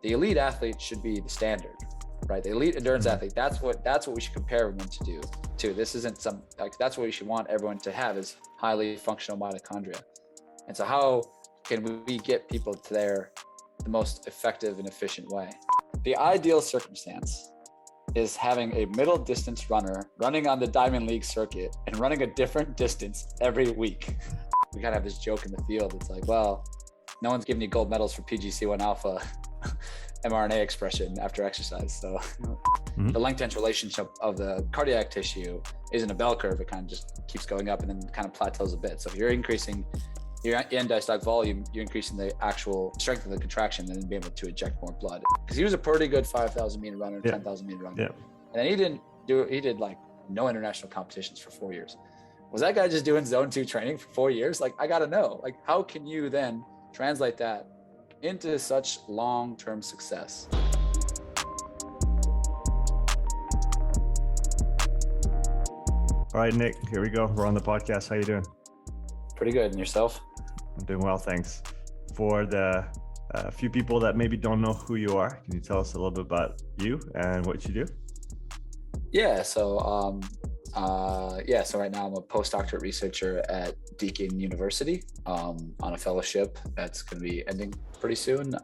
the elite athlete should be the standard, right? The elite endurance athlete, that's what we should compare everyone to do too. This isn't some, like, that's what we should want everyone to have, is highly functional mitochondria. And so how can we get people to there the most effective and efficient way? The ideal circumstance is having a middle distance runner running on the Diamond League circuit and running a different distance every week. We kind of have this joke in the field. It's like, well, no one's giving you gold medals for PGC1 alpha mRNA expression after exercise. So the length-tense relationship of the cardiac tissue isn't a bell curve. It kind of just keeps going up and then kind of plateaus a bit. So if you're increasing your end diastolic volume, you're increasing the actual strength of the contraction and then being able to eject more blood. Because he was a pretty good 5,000 meter runner, 10,000 meter runner. And then he did like no international competitions for 4 years. Was that guy just doing zone 2 training for 4 years? Like, I got to know, like, how can you then translate that into such long-term success? All right, Nick, here we go. We're on the podcast. How you doing? Pretty good. And yourself? I'm doing well, thanks. For the few people that maybe don't know who you are, can you tell us a little bit about you and what you do? Yeah. So right now I'm a postdoctorate researcher at Deakin University on a fellowship that's going to be ending pretty soon.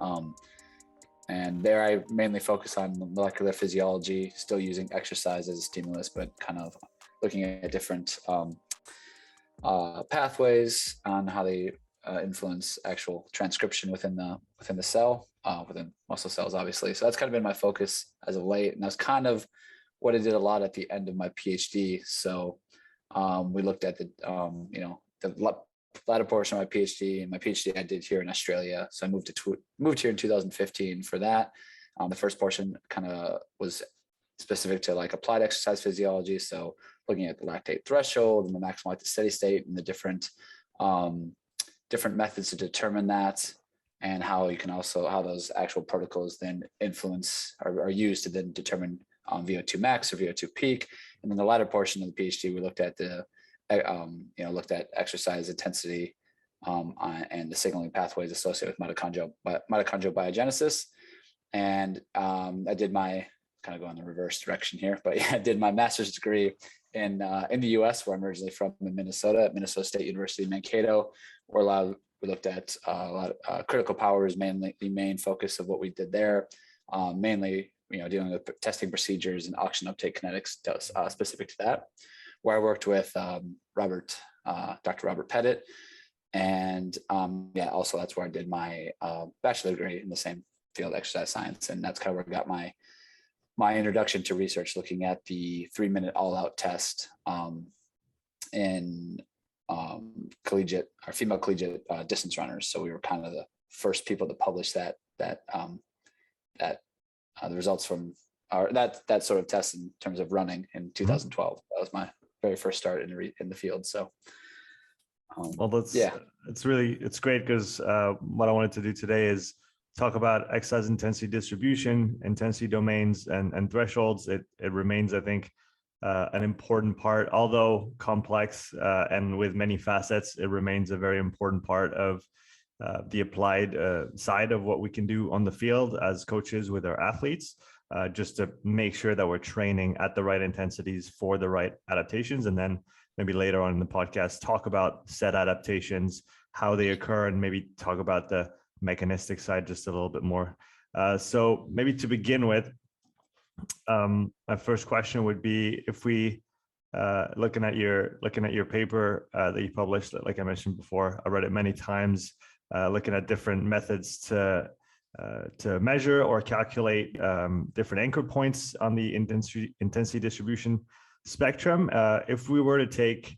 And there I mainly focus on molecular physiology, still using exercise as a stimulus, but kind of looking at different pathways on how they influence actual transcription within the cell, within muscle cells, obviously. So that's kind of been my focus as of late, and that's kind of what I did a lot at the end of my PhD. So we looked at the latter portion of my PhD, and my PhD I did here in Australia. So I moved here in 2015 for that. The first portion kind of was specific to like applied exercise physiology. So looking at the lactate threshold and the maximal lactate steady state and the different methods to determine that, and how those actual protocols then influence or are used to then determine VO2 max or VO2 peak. And then the latter portion of the PhD, we looked at exercise intensity and the signaling pathways associated with mitochondrial biogenesis. And I did my, kind of go in the reverse direction here, but yeah, I did my master's degree in the US, where I'm originally from, in Minnesota, at Minnesota State University, Mankato, where we looked at a lot of critical power is mainly the main focus of what we did there, mainly dealing with testing procedures and oxygen uptake kinetics specific to that, where I worked with Dr. Robert Pettit. And also that's where I did my bachelor degree in the same field, exercise science. And that's kind of where I got my introduction to research, looking at the 3-minute all-out test in female collegiate distance runners. So we were kind of the first people to publish the results from that sort of test in terms of running in 2012. That was my very first start in the field. So it's great, because what I wanted to do today is talk about exercise intensity distribution, intensity domains, and thresholds. It remains, I think, an important part, although complex and with many facets. It remains a very important part of the applied side of what we can do on the field as coaches with our athletes, just to make sure that we're training at the right intensities for the right adaptations. And then maybe later on in the podcast, talk about set adaptations, how they occur, and maybe talk about the mechanistic side just a little bit more. So maybe to begin with, my first question would be, if we looking at your paper that you published, like I mentioned before, I read it many times, looking at different methods to measure or calculate different anchor points on the intensity distribution spectrum. If we were to take,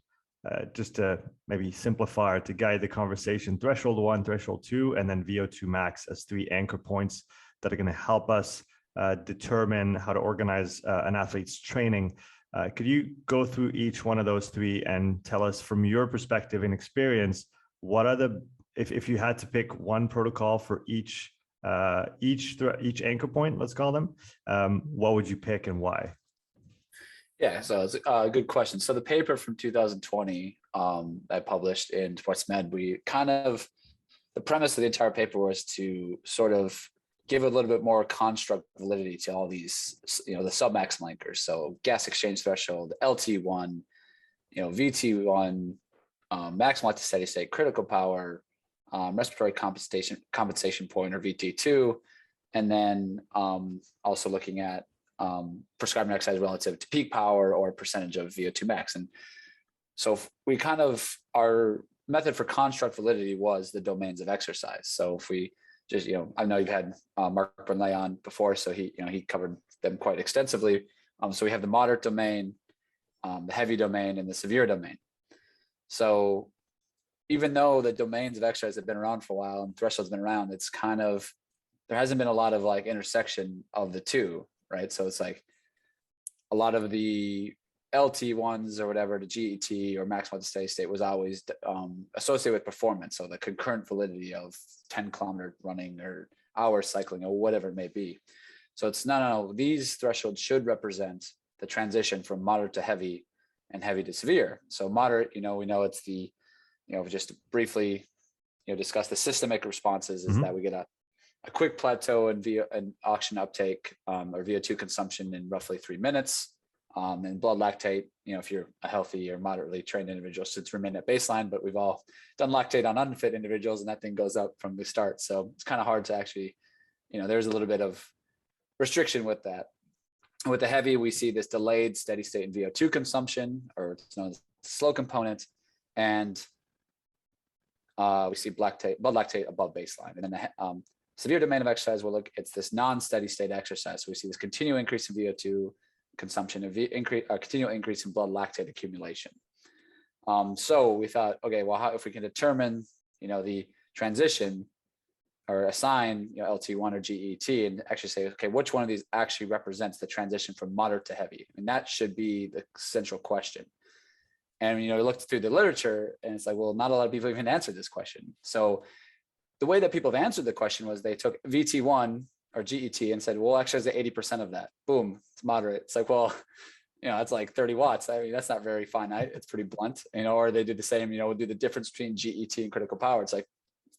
just to maybe simplify, to guide the conversation, threshold 1, threshold 2, and then VO2 max as 3 anchor points that are going to help us determine how to organize an athlete's training. Could you go through each one of those 3 and tell us, from your perspective and experience, what are if you had to pick one protocol for each anchor point, let's call them, what would you pick and why? Yeah, so it's a good question. So the paper from 2020 I published in Sports Med, the premise of the entire paper was to sort of give a little bit more construct validity to all these, the submaximal anchors. So gas exchange threshold, LT1, VT1, maximal at the steady state, critical power, respiratory compensation point, or VT2, and then also looking at prescribing exercise relative to peak power or percentage of VO2 max. And so we our method for construct validity was the domains of exercise. So if we just, I know you've had Mark Burnley on before, so he covered them quite extensively. So we have the moderate domain, the heavy domain, and the severe domain. So even though the domains of exercise have been around for a while and thresholds have been around, it's there hasn't been a lot of like intersection of the two, right? So it's like a lot of the LT1s or whatever, the GET or maximal steady state was always associated with performance. So the concurrent validity of 10-kilometer running or hour cycling or whatever it may be. So it's no, these thresholds should represent the transition from moderate to heavy and heavy to severe. So moderate, we know it's the, just to briefly, discuss the systemic responses is that we get a quick plateau in oxygen uptake or VO2 consumption in roughly 3 minutes. And blood lactate, if you're a healthy or moderately trained individual, should remain at baseline, but we've all done lactate on unfit individuals and that thing goes up from the start. So it's kind of hard to actually, there's a little bit of restriction with that. With the heavy, we see this delayed steady state in VO2 consumption, or it's known as the slow component. And we see blood lactate above baseline. And then the severe domain of exercise, it's this non-steady state exercise. So we see this continual increase in VO2 consumption, continual increase in blood lactate accumulation. So we thought, okay, well, if we can determine, the transition or assign, LT1 or GET and actually say, okay, which one of these actually represents the transition from moderate to heavy? And that should be the central question. And, we looked through the literature and it's like, well, not a lot of people even answered this question. So the way that people have answered the question was they took VT1 or GET and said, well, exercise at 80% of that. Boom, it's moderate. It's like, well, it's like 30 watts. I mean, that's not very finite. It's pretty blunt, or they do the same, we'll do the difference between GET and critical power. It's like,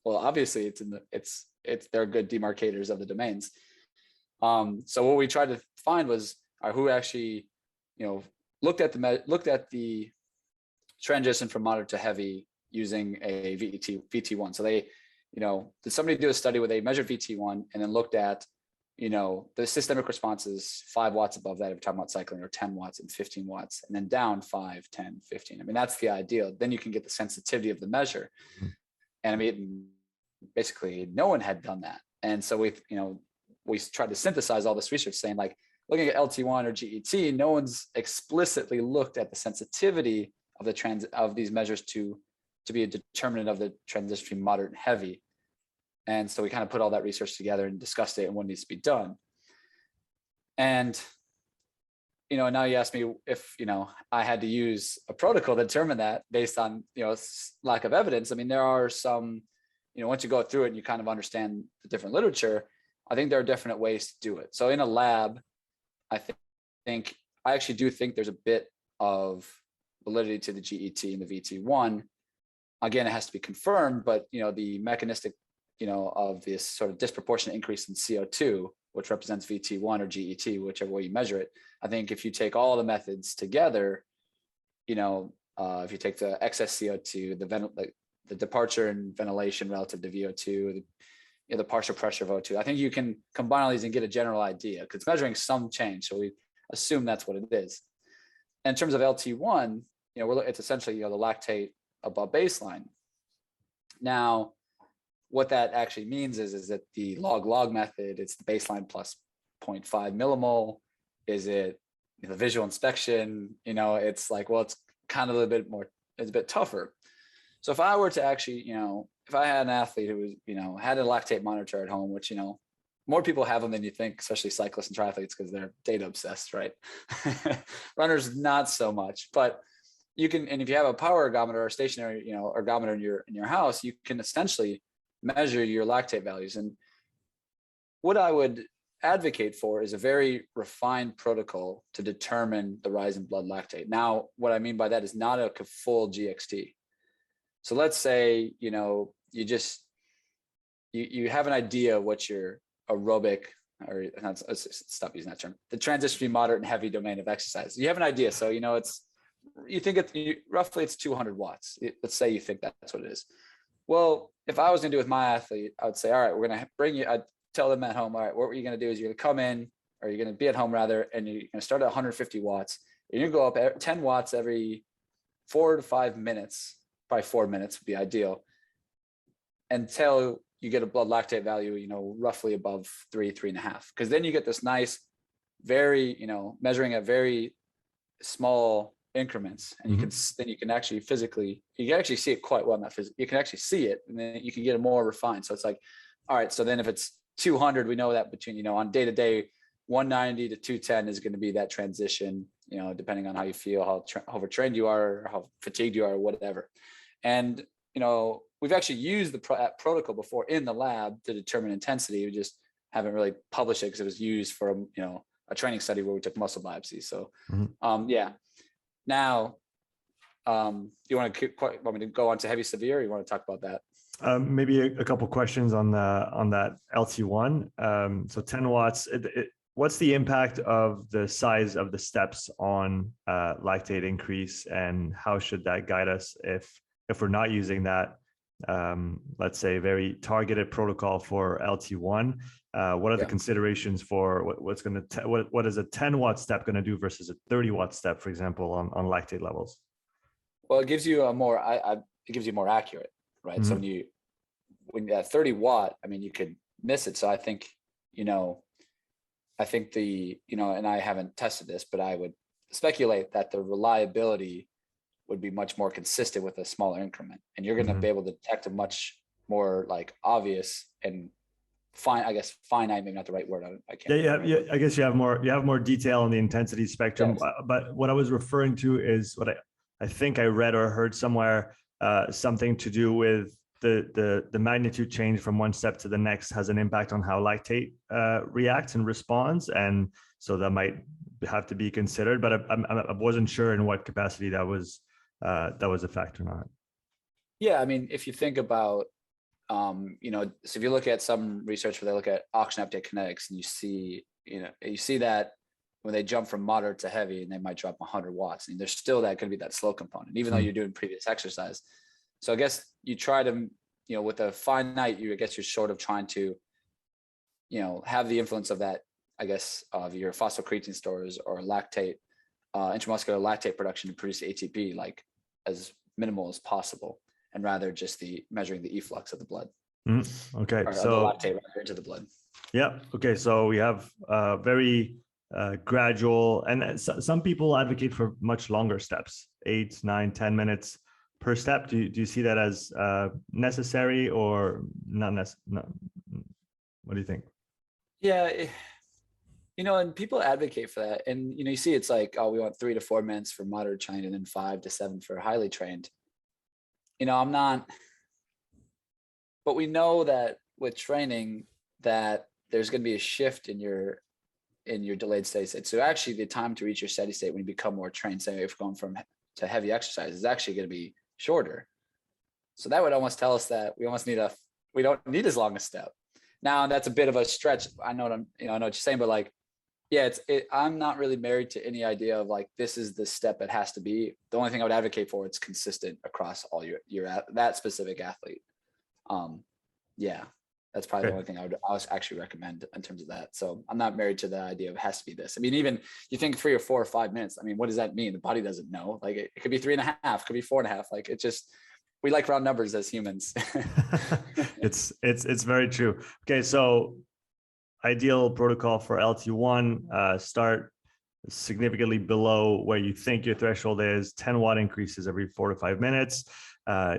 well, obviously they're good demarcators of the domains. So what we tried to find was who actually, looked at the transition from moderate to heavy using a VT1. So they, did somebody do a study where they measured VT1 and then looked at, the systemic responses 5 watts above that if you're talking about cycling, or 10 watts and 15 watts, and then down 5, 10, 15. I mean, that's the ideal. Then you can get the sensitivity of the measure. And I mean, basically no one had done that. And so we tried to synthesize all this research saying, like, looking at LT1 or GET, no one's explicitly looked at the sensitivity of these measures to be a determinant of the transition between moderate and heavy. And so we kind of put all that research together and discussed it and what needs to be done. And, now you ask me if, I had to use a protocol to determine that based on, lack of evidence. I mean, there are some, once you go through it and you kind of understand the different literature, I think there are definite ways to do it. So in a lab, I actually do think there's a bit of validity to the GET and the VT1. Again, it has to be confirmed, but the mechanistic, of this sort of disproportionate increase in CO2, which represents VT1 or GET, whichever way you measure it. I think if you take all the methods together, if you take the excess CO2, the departure and ventilation relative to VO2, the partial pressure of O2, I think you can combine all these and get a general idea because it's measuring some change. So we assume that's what it is. And in terms of LT1, it's essentially, the lactate above baseline. Now, what that actually means is that the log method, it's the baseline plus 0.5 millimole. Is it the visual inspection? It's like, well, it's kind of a little bit more, it's a bit tougher. So if I were to actually, if I had an athlete who was, had a lactate monitor at home, which, more people have them than you think, especially cyclists and triathletes, because they're data obsessed, right? Runners, not so much, but you can, and if you have a power ergometer or a stationary, ergometer in your house, you can essentially measure your lactate values. And what I would advocate for is a very refined protocol to determine the rise in blood lactate. Now, what I mean by that is not a full GXT. So let's say, you have an idea of what your aerobic, or let's stop using that term, the transition between moderate and heavy domain of exercise. You have an idea. So, you think roughly it's 200 watts. Let's say you think that's what it is. Well, if I was going to do with my athlete, I would say, all right, we're going to bring you, I'd tell them at home, all right, what you're going to do is you're going to come in, or you're going to be at home rather, and you're going to start at 150 watts. And you're going to go up 10 watts every 4 to 5 minutes, probably 4 minutes would be ideal, until you get a blood lactate value, roughly above 3.5. Because then you get this nice, very, measuring at very small increments, and you can actually physically, you can actually see it quite well. Not physically, you can actually see it, and then you can get it more refined. So it's like, all right, so then if it's 200, we know that between, on day to day, 190 to 210 is going to be that transition, depending on how you feel, how overtrained you are, or how fatigued you are, or whatever. And, we've actually used the protocol before in the lab to determine intensity. We just haven't really published it because it was used for, a training study where we took muscle biopsies. So, yeah. Now, you want me to go on to heavy severe, or you want to talk about that? Maybe a couple questions on that LT1. So 10 watts. What's the impact of the size of the steps on lactate increase, and how should that guide us if we're not using that, let's say, very targeted protocol for LT1? What are the considerations for what is a 10 watt step going to do versus a 30 watt step, for example, on lactate levels? Well, it gives you it gives you more accurate, right? So when you at 30 watt, you could miss it. So I think, and I haven't tested this, but I would speculate that the reliability would be much more consistent with a smaller increment, and you're going to be able to detect a much more obvious and finite, maybe not the right word. I can't. Yeah. I guess you have more detail on the intensity spectrum. Yes. But what I was referring to is what I think I read or heard somewhere, something to do with the magnitude change from one step to the next has an impact on how lactate reacts and responds, and so that might have to be considered. But I wasn't sure in what capacity that was a factor or not. Yeah, if you think about, so if you look at some research where they look at oxygen uptake kinetics, and you see that when they jump from moderate to heavy, and they might drop 100 watts, and there's still that going to be that slow component, even though you're doing previous exercise. So I guess you try to, with a finite, you're sort of trying to, have the influence of that, of your phosphocreatine stores or lactate, intramuscular lactate production to produce ATP, as minimal as possible, and rather just measuring the efflux of the blood. Okay, or so the lactate into the blood. Yeah. Okay, so we have very gradual, and some people advocate for much longer steps, 8, 9, 10 minutes per step. Do you see that as necessary or not necessary? What do you think? Yeah, and people advocate for that, and you see it's like, oh, we want 3 to 4 minutes for moderate trained, and then 5 to 7 for highly trained. I'm not, but we know that with training that there's going to be a shift in your delayed steady state. So actually the time to reach your steady state when you become more trained, say if going to heavy exercise, is actually going to be shorter. So that would almost tell us that we don't need as long a step. Now that's a bit of a stretch. I know what you're saying, but I'm not really married to any idea of this is the step it has to be. The only thing I would advocate for, it's consistent across all your that specific athlete. That's probably the only thing I would actually recommend in terms of that. So I'm not married to the idea of it has to be this. Even you think 3 or 4 or 5 minutes. What does that mean? The body doesn't know. It could be 3.5, could be 4.5. It just, we like round numbers as humans. It's very true. Okay, so ideal protocol for LT1, start significantly below where you think your threshold is, 10 watt increases every 4 to 5 minutes,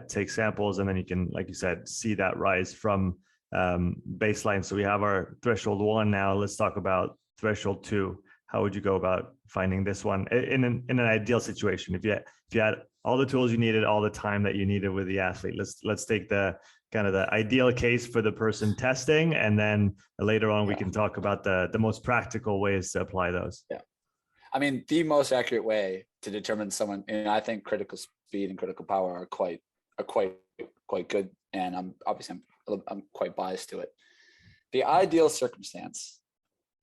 take samples, and then you can, like you said, see that rise from baseline. So we have our threshold 1 now. Let's talk about threshold 2. How would you go about finding this one in an ideal situation? If you had all the tools you needed, all the time that you needed with the athlete, let's take the kind of the ideal case for the person testing, and then later on we can talk about the most practical ways to apply those. Yeah, the most accurate way to determine someone, and I think critical speed and critical power are quite good, and I'm quite biased to it. the ideal circumstance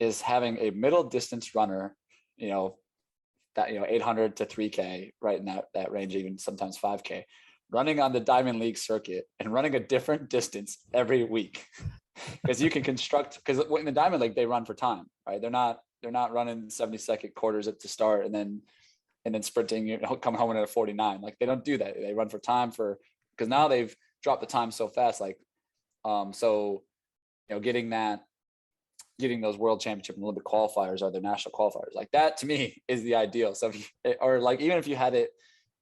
is having a middle distance runner, that 800 to 3K, right in that range, even sometimes 5K, running on the Diamond League circuit and running a different distance every week. Because you can construct, because in the Diamond League they run for time, right? They're not running 70-second quarters at the start and then sprinting, come home in at a 49. Like, they don't do that. They run for time because now they've dropped the time so fast. Like, getting those world championship and Olympic qualifiers or their national qualifiers, like that to me is the ideal. So or like, even if you had it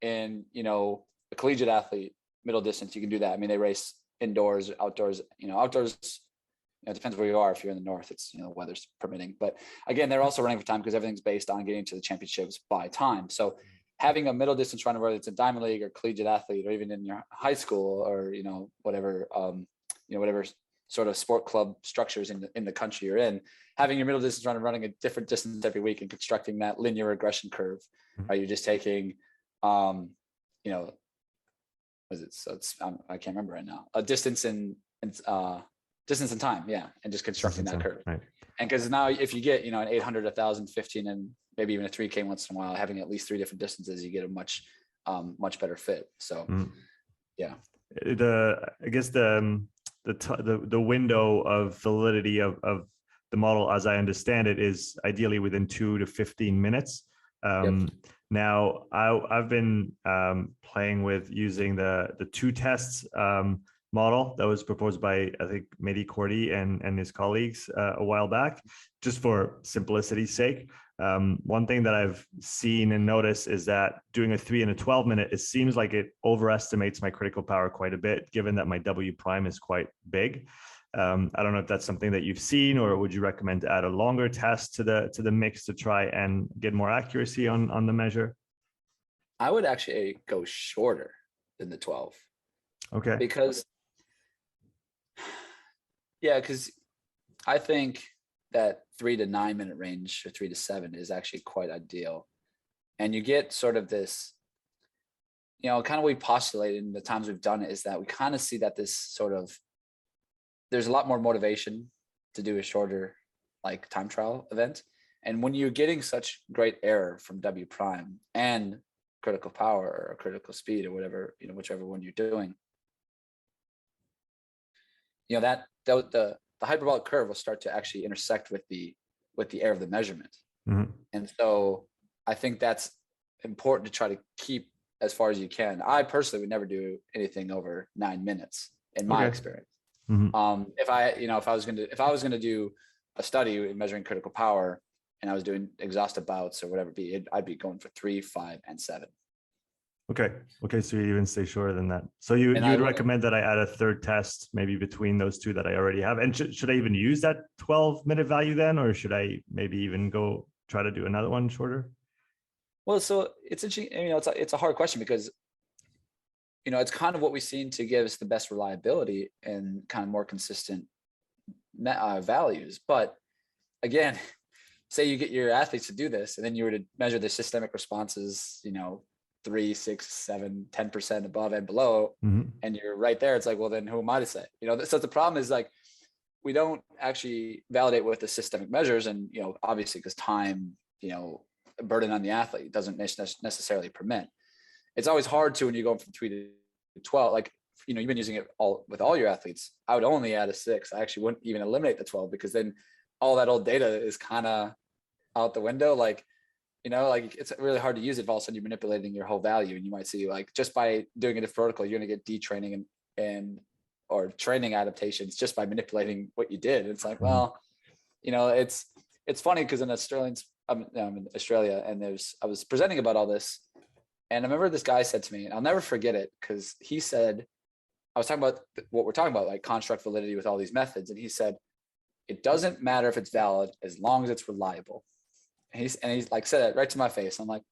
in, a collegiate athlete, middle distance, you can do that. I mean, they race indoors, outdoors, it depends where you are. If you're in the north, it's, weather's permitting, but again, they're also running for time because everything's based on getting to the championships by time. So having a middle distance runner, whether it's a Diamond League or collegiate athlete, or even in your high school or, whatever, whatever sort of sport club structures in the country you're in, having your middle distance runner running a different distance every week and constructing that linear regression curve. Right? You're just taking, I can't remember right now, a distance in time, yeah, and just constructing that curve. Right. And because now if you get, an 800, 1,000, 15, and maybe even a 3K once in a while, having at least 3 different distances, you get a much better fit. So, yeah. I guess the window of validity of the model, as I understand it, is ideally within 2 to 15 minutes. Yep. Now, I've been playing with using the 2 tests model that was proposed by, I think, Mehdi Kordi and his colleagues a while back, just for simplicity's sake. One thing that I've seen and noticed is that doing a 3 and a 12 minute, it seems like it overestimates my critical power quite a bit, given that my W prime is quite big. I don't know if that's something that you've seen, or would you recommend to add a longer test to the mix to try and get more accuracy on the measure? I would actually go shorter than the 12. Okay. Because I think that 3 to 9 minute range, or 3 to 7, is actually quite ideal. And you get sort of this, kind of, we postulated in the times we've done it, is that we kind of see that this sort of, there's a lot more motivation to do a shorter, like, time trial event. And when you're getting such great error from W prime and critical power or critical speed or whatever, whichever one you're doing, that the hyperbolic curve will start to actually intersect with the error of the measurement. Mm-hmm. And so I think that's important to try to keep as far as you can. I personally would never do anything over 9 minutes in my experience. Mm-hmm. If I was going to do a study in measuring critical power and I was doing exhaustive bouts or whatever it be, I'd be going for 3, 5, and 7. Okay. So you even stay shorter than that. So you'd recommend that I add a third test, maybe between those 2 that I already have. And should I even use that 12-minute value then, or should I maybe even go try to do another one shorter? Well, so it's interesting. It's a hard question because, it's kind of what we've seen to give us the best reliability and kind of more consistent values. But again, say you get your athletes to do this, and then you were to measure their systemic responses, 3, 6, 7, 10% above and below, mm-hmm. and you're right there. It's like, well, then who am I to say? So the problem is, like, we don't actually validate with the systemic measures, and obviously because time, burden on the athlete doesn't necessarily permit. It's always hard to, when you go from 3 to 12, like, you've been using it with all your athletes. I would only add a 6. I actually wouldn't even eliminate the 12, because then all that old data is kind of out the window. Like, it's really hard to use it if all of a sudden you're manipulating your whole value. And you might see, like, just by doing it vertical, you're going to get detraining or training adaptations just by manipulating what you did. It's like, well, it's funny because I'm in Australia, and I was presenting about all this, and I remember this guy said to me, and I'll never forget it, because he said, I was talking about what we're talking about, like construct validity with all these methods, and he said, it doesn't matter if it's valid as long as it's reliable. And he's like, said it right to my face. I'm like,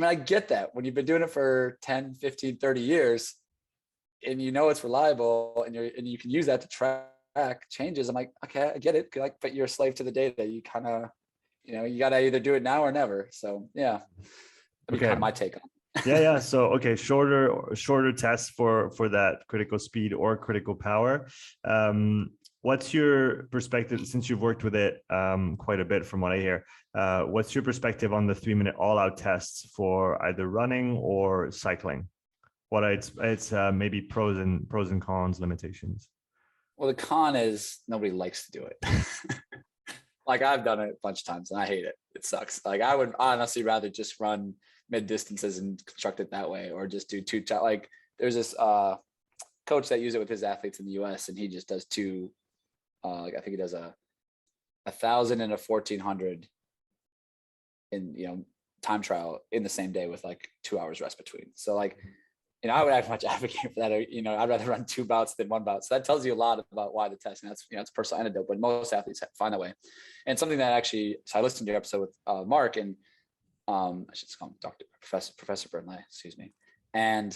I get that when you've been doing it for 10, 15, 30 years, and it's reliable, and you can use that to track changes. I'm like, okay, I get it. Like, but you're a slave to the data. You kind of, you got to either do it now or never. So yeah, that'd be kind of my take on it. Yeah. So, okay. Shorter tests for that critical speed or critical power. What's your perspective, since you've worked with it quite a bit from what I hear, what's your perspective on the 3-minute all-out tests for either running or cycling? What it's maybe pros and cons, limitations. Well, the con is nobody likes to do it. Like I've done it a bunch of times and I hate it. It sucks. Like I would honestly rather just run mid distances and construct it that way, or just do like there's this coach that uses it with his athletes in the US, and he just does two, like I think he does a 1,000 and a 1,400 in time trial in the same day with like 2 hours rest between. So like, I would much advocate for that. I'd rather run 2 bouts than 1 bout. So that tells you a lot about why the test. And that's it's personal anecdote, but most athletes find that way. And something that actually, so I listened to your episode with Mark, and I should just call him Professor Burnley, excuse me. And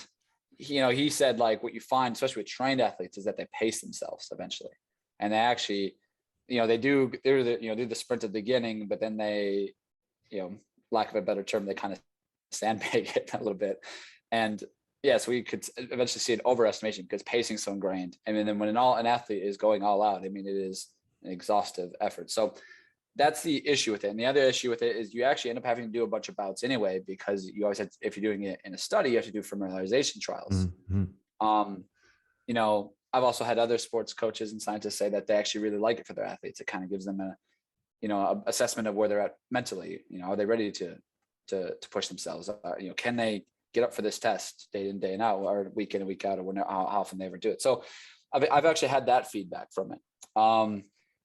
he said like what you find, especially with trained athletes, is that they pace themselves eventually, and they actually, they do the sprint at the beginning, but then they, lack of a better term, they kind of sandbag it a little bit, and so we could eventually see an overestimation because pacing is so ingrained. I mean, then when an athlete is going all out, I mean, it is an exhaustive effort. So that's the issue with it. And the other issue with it is you actually end up having to do a bunch of bouts anyway, because you always have to, if you're doing it in a study, you have to do familiarization trials. Mm-hmm. I've also had other sports coaches and scientists say that they actually really like it for their athletes. It kind of gives them a assessment of where they're at mentally. Are they ready to push themselves? Can they get up for this test day in, day out, or week in and week out, or how often they ever do it. So I've actually had that feedback from it.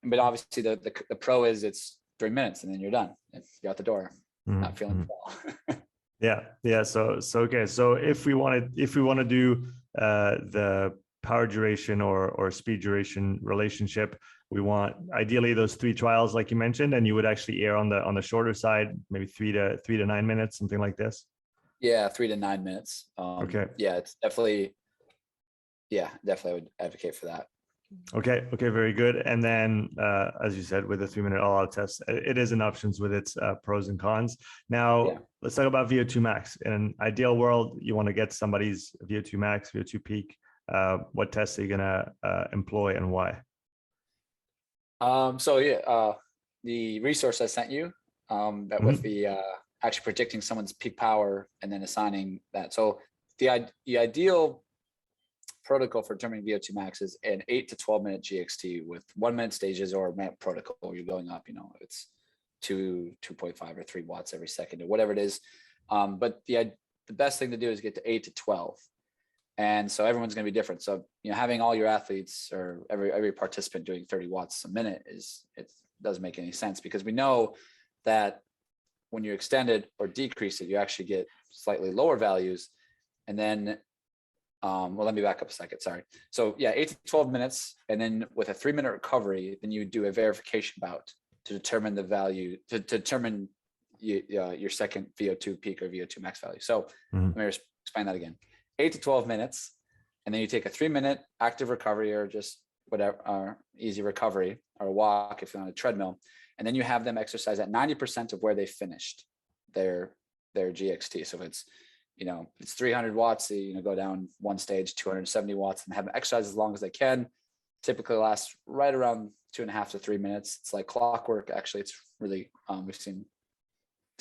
But obviously the pro is it's 3 minutes and then you're done. You're out the door, not feeling well. Yeah. So okay. So if we want to do the power duration or speed duration relationship, we want ideally those 3 trials like you mentioned, and you would actually err on the shorter side, maybe 3 to 9 minutes, something like this. Yeah, 3 to 9 minutes. Okay. Yeah, it's definitely I would advocate for that. Okay, very good. And then, as you said, with the 3-minute all-out test, it is an options with its pros and cons. Now, let's talk about VO2 max. In an ideal world, you want to get somebody's VO2 max, VO2 peak. What tests are you going to employ and why? The resource I sent you, that with the actually predicting someone's peak power and then assigning that. So the ideal protocol for determining VO2 max is an 8 to 12 minute GXT with 1 minute stages, or minute protocol. You're going up, it's 2.5 or 3 watts every second or whatever it is. But the best thing to do is get to 8 to 12. And so everyone's going to be different. So, having all your athletes or every participant doing 30 watts a minute it doesn't make any sense, because we know that when you extend it or decrease it, you actually get slightly lower values. And then, let me back up a second. Sorry. So 8 to 12 minutes. And then with a 3-minute recovery, then you do a verification bout to determine the value, to determine your second VO2 peak or VO2 max value. So let me explain that again. 8 to 12 minutes. And then you take a 3-minute active recovery, or just whatever, easy recovery, or a walk if you're on a treadmill. And then you have them exercise at 90% of where they finished their GXT. So if it's 300 watts, they go down one stage, 270 watts, and have them exercise as long as they can. Typically lasts right around 2.5 to 3 minutes. It's like clockwork. Actually, it's really, we've seen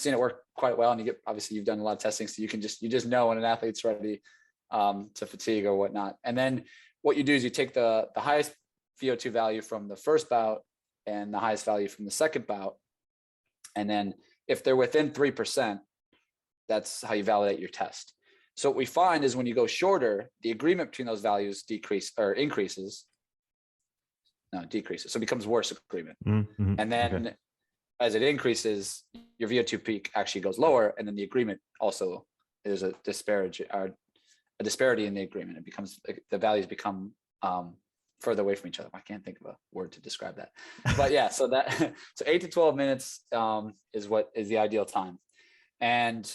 it work quite well. And obviously you've done a lot of testing, so you just know when an athlete's ready to fatigue or whatnot. And then what you do is you take the highest VO2 value from the first bout and the highest value from the second bout. And then if they're within 3%, that's how you validate your test. So what we find is when you go shorter, the agreement between those values decreases. So it becomes worse agreement. Mm-hmm. And then as it increases, your VO2 peak actually goes lower. And then the agreement also, there's a disparity in the agreement. It becomes, the values become further away from each other. I can't think of a word to describe that. But so 8 to 12 minutes is what is the ideal time. And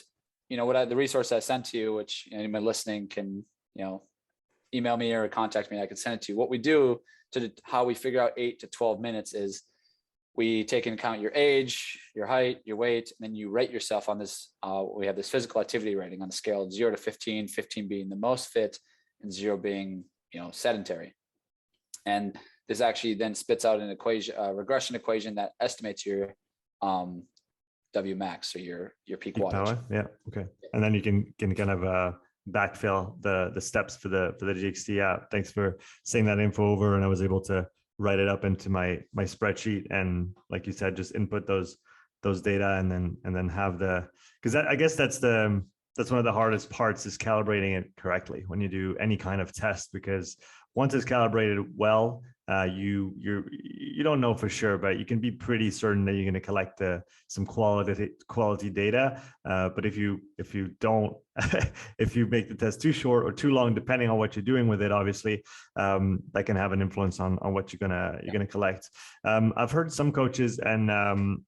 the resource I sent to you, which anyone listening can email me or contact me, I can send it to you. What we do how we figure out 8 to 12 minutes is we take into account your age, your height, your weight, and then you rate yourself on this. We have this physical activity rating on the scale of 0 to 15, 15 being the most fit and 0 being sedentary. And this actually then spits out an equation, regression equation that estimates your W max, or your peak wattage. Power. Yeah. Okay. And then you can kind of backfill the steps for the GXT. Yeah. Thanks for saying that info over, and I was able to write it up into my spreadsheet, and like you said, just input those data, and then have because I guess that's one of the hardest parts, is calibrating it correctly when you do any kind of test, because once it's calibrated well, you don't know for sure, but you can be pretty certain that you're going to collect some quality data. But if you don't, if you make the test too short or too long, depending on what you're doing with it, obviously, that can have an influence on what you're gonna collect. I've heard some coaches and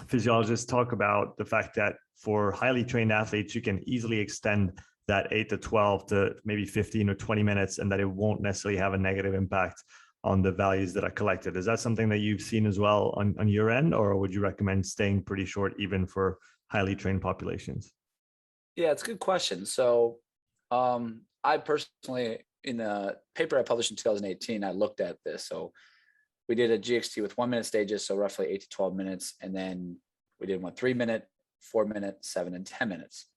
physiologists talk about the fact that for highly trained athletes, you can easily extend that 8 to 12 to maybe 15 or 20 minutes, and that it won't necessarily have a negative impact on the values that are collected. Is that something that you've seen as well on your end, or would you recommend staying pretty short even for highly trained populations? Yeah, it's a good question. So I personally, in the paper I published in 2018, I looked at this. So we did a GXT with 1 minute stages, so roughly 8 to 12 minutes. And then we did one 3 minute, 4 minute, 7 and 10 minutes.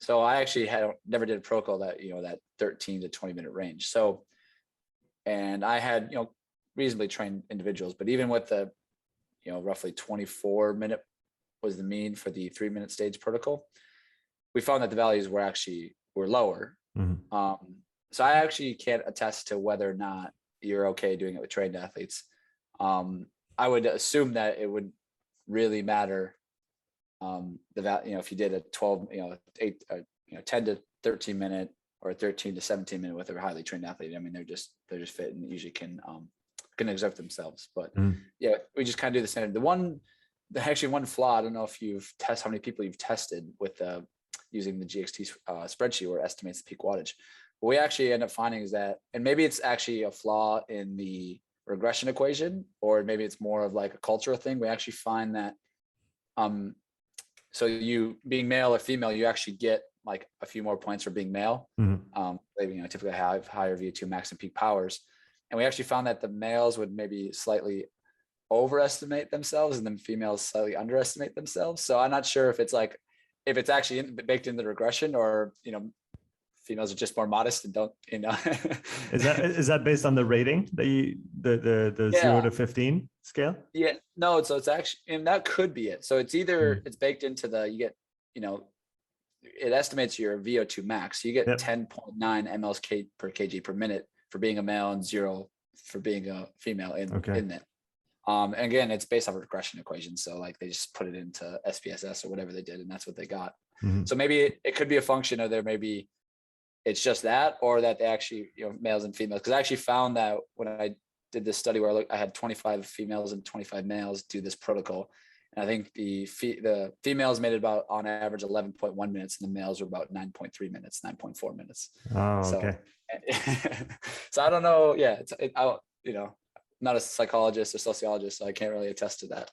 So I actually never did a protocol that, that 13 to 20 minute range. So, and I had, reasonably trained individuals, but even with the, roughly 24 minute was the mean for the 3 minute stage protocol, we found that the values were lower. Mm-hmm. So I actually can't attest to whether or not you're okay doing it with trained athletes. I would assume that it would really matter. If you did a 12, 10 to 13 minute or 13 to 17 minute with a highly trained athlete. I mean, they're just fit and usually can exert themselves. But yeah, we just kind of do the standard. One flaw, I don't know if you've tested how many people you've tested with using the GXT spreadsheet where it estimates the peak wattage. What we actually end up finding is that, and maybe it's actually a flaw in the regression equation, or maybe it's more of like a cultural thing. We actually find that so you being male or female, you actually get like a few more points for being male. Mm-hmm. They typically have higher VO2 max and peak powers. And we actually found that the males would maybe slightly overestimate themselves and then females slightly underestimate themselves. So I'm not sure if it's actually baked in the regression, or, females are just more modest and don't, Is that based on the rating that the 0 to 15 scale? Yeah, no. So it's actually, and that could be it. So it's either it's baked into you get, it estimates your VO2 max. So you get 10.9 mLs per kg per minute for being a male and 0 for being a female in that. And again, it's based off a regression equation. So like they just put it into SPSS or whatever they did, and that's what they got. Mm-hmm. So maybe it could be a function of maybe it's just that, or that they actually, males and females. Because I actually found that when I did this study where I had 25 females and 25 males do this protocol, and I think the females made it about on average 11.1 minutes, and the males were about 9.3 minutes, 9.4 minutes. Oh, okay. So I don't know. Yeah, I'm not a psychologist or sociologist, so I can't really attest to that.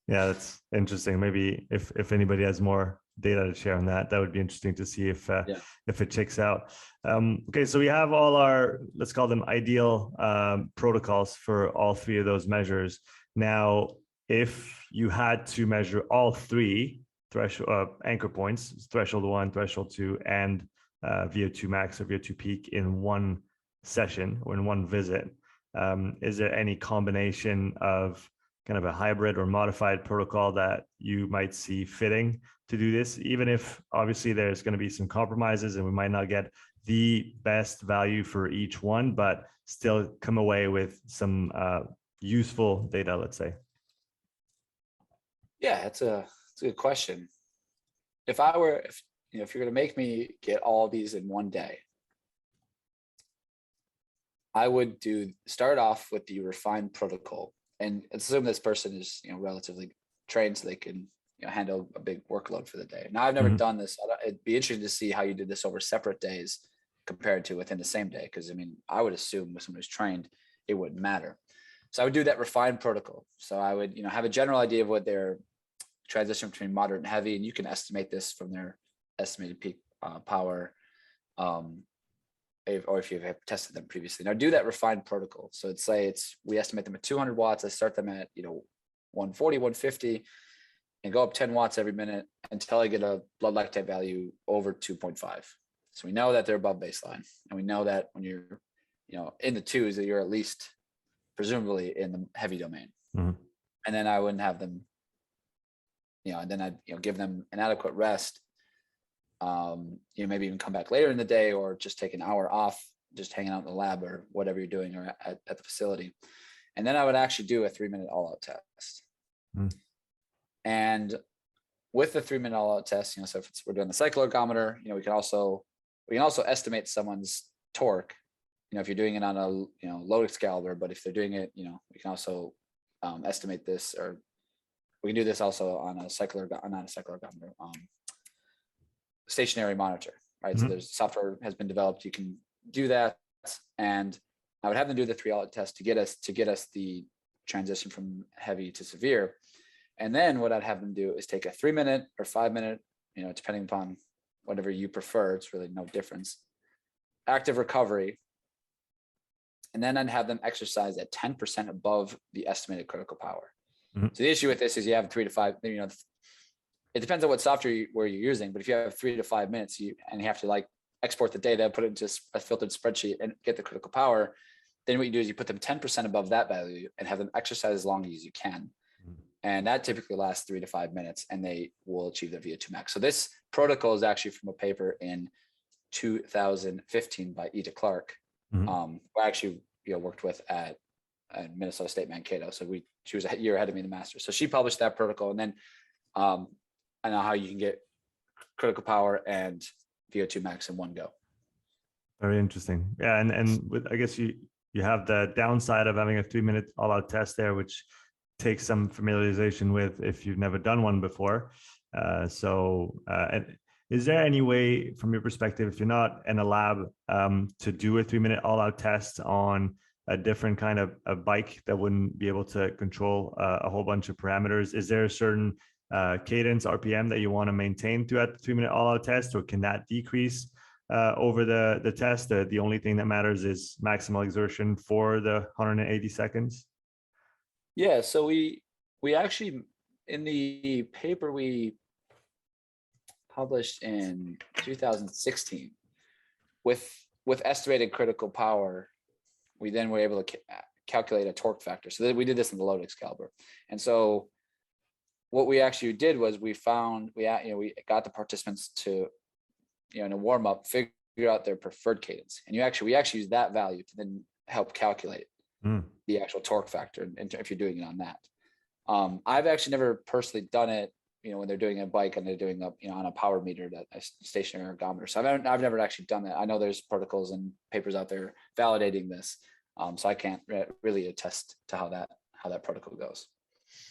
Yeah, that's interesting. Maybe if anybody has more data to share on that would be interesting to see if it checks out. Okay, so we have all our, let's call them ideal protocols for all three of those measures. Now, if you had to measure all three threshold anchor points, threshold 1, threshold 2, and VO2 max or VO2 peak in one session or in one visit, is there any combination of kind of a hybrid or modified protocol that you might see fitting to do this, even if obviously there's going to be some compromises and we might not get the best value for each one, but still come away with some useful data, let's say? Yeah, it's a good question. If you're going to make me get all these in one day, I would start off with the refined protocol and assume this person is, relatively trained so they can, handle a big workload for the day. Now, I've never done this. It'd be interesting to see how you did this over separate days compared to within the same day. Because I would assume with someone who's trained, it wouldn't matter. So I would do that refined protocol. So I would, have a general idea of what their transition between moderate and heavy, and you can estimate this from their estimated peak power. or if you've tested them previously. Now do that refined protocol. So we estimate them at 200 watts. I start them at 140, 150, and go up 10 watts every minute until I get a blood lactate value over 2.5. So we know that they're above baseline, and we know that when you're in the twos, that you're at least presumably in the heavy domain. Mm-hmm. And then I wouldn't have them, and then I'd give them an adequate rest. Maybe even come back later in the day, or just take an hour off, just hanging out in the lab or whatever you're doing, or at the facility. And then I would actually do a 3-minute all-out test. Mm. And with the 3-minute all-out test, so if we're doing the cycle ergometer, we can also estimate someone's torque. If you're doing it on a load Excalibur, but if they're doing it, we can also estimate this, or we can do this also on a stationary monitor, right? Mm-hmm. So there's software has been developed. You can do that, and I would have them do the 3 all-out test to get us the transition from heavy to severe. And then what I'd have them do is take a 3-minute or 5-minute, depending upon whatever you prefer. It's really no difference. Active recovery. And then I'd have them exercise at 10% above the estimated critical power. Mm-hmm. So the issue with this is you have 3 to 5, it depends on what software you're using, but if you have 3 to 5 minutes and you have to export the data, put it into a filtered spreadsheet and get the critical power, then what you do is you put them 10% above that value and have them exercise as long as you can. Mm-hmm. And that typically lasts 3 to 5 minutes, and they will achieve their VO2 max. So this protocol is actually from a paper in 2015 by Ida Clark, mm-hmm. Who I actually worked with at Minnesota State Mankato. So she was a year ahead of me in the master's. So she published that protocol, and then I know how you can get critical power and VO2 max in one go. Very interesting. Yeah, and with, I guess you have the downside of having a 3-minute all-out test there, which takes some familiarization with if you've never done one before. Is there any way, from your perspective, if you're not in a lab, to do a 3-minute all-out test on a different kind of a bike that wouldn't be able to control a whole bunch of parameters? Is there a certain cadence, RPM, that you want to maintain throughout the 3-minute all-out test, or can that decrease over the test? The only thing that matters is maximal exertion for the 180 seconds? Yeah, so we actually, in the paper we published in 2016, with estimated critical power, we then were able to calculate a torque factor. So we did this in the load Excalibur. And so what we actually did was we got the participants to, in a warm up, figure out their preferred cadence. And we actually used that value to then help calculate the actual torque factor, and if you're doing it on that. I've actually never personally done it, when they're doing a bike and they're doing on a power meter, that a stationary ergometer. So I've never actually done that. I know there's protocols and papers out there validating this. So I can't really attest to how that protocol goes.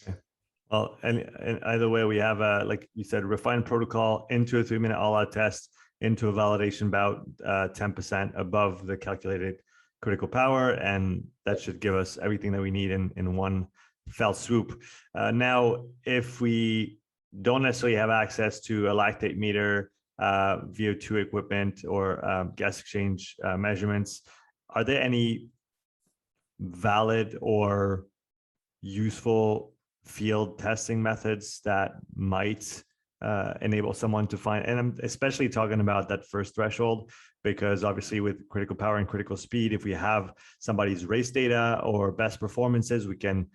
Okay. Well, and either way, we have like you said, refined protocol into a 3-minute all-out test, into a validation bout, 10% above the calculated critical power, and that should give us everything that we need in one fell swoop. Now, if we don't necessarily have access to a lactate meter, VO2 equipment, or gas exchange measurements, are there any valid or useful field testing methods that might enable someone to find, and I'm especially talking about that first threshold, because obviously with critical power and critical speed, if we have somebody's race data or best performances, we can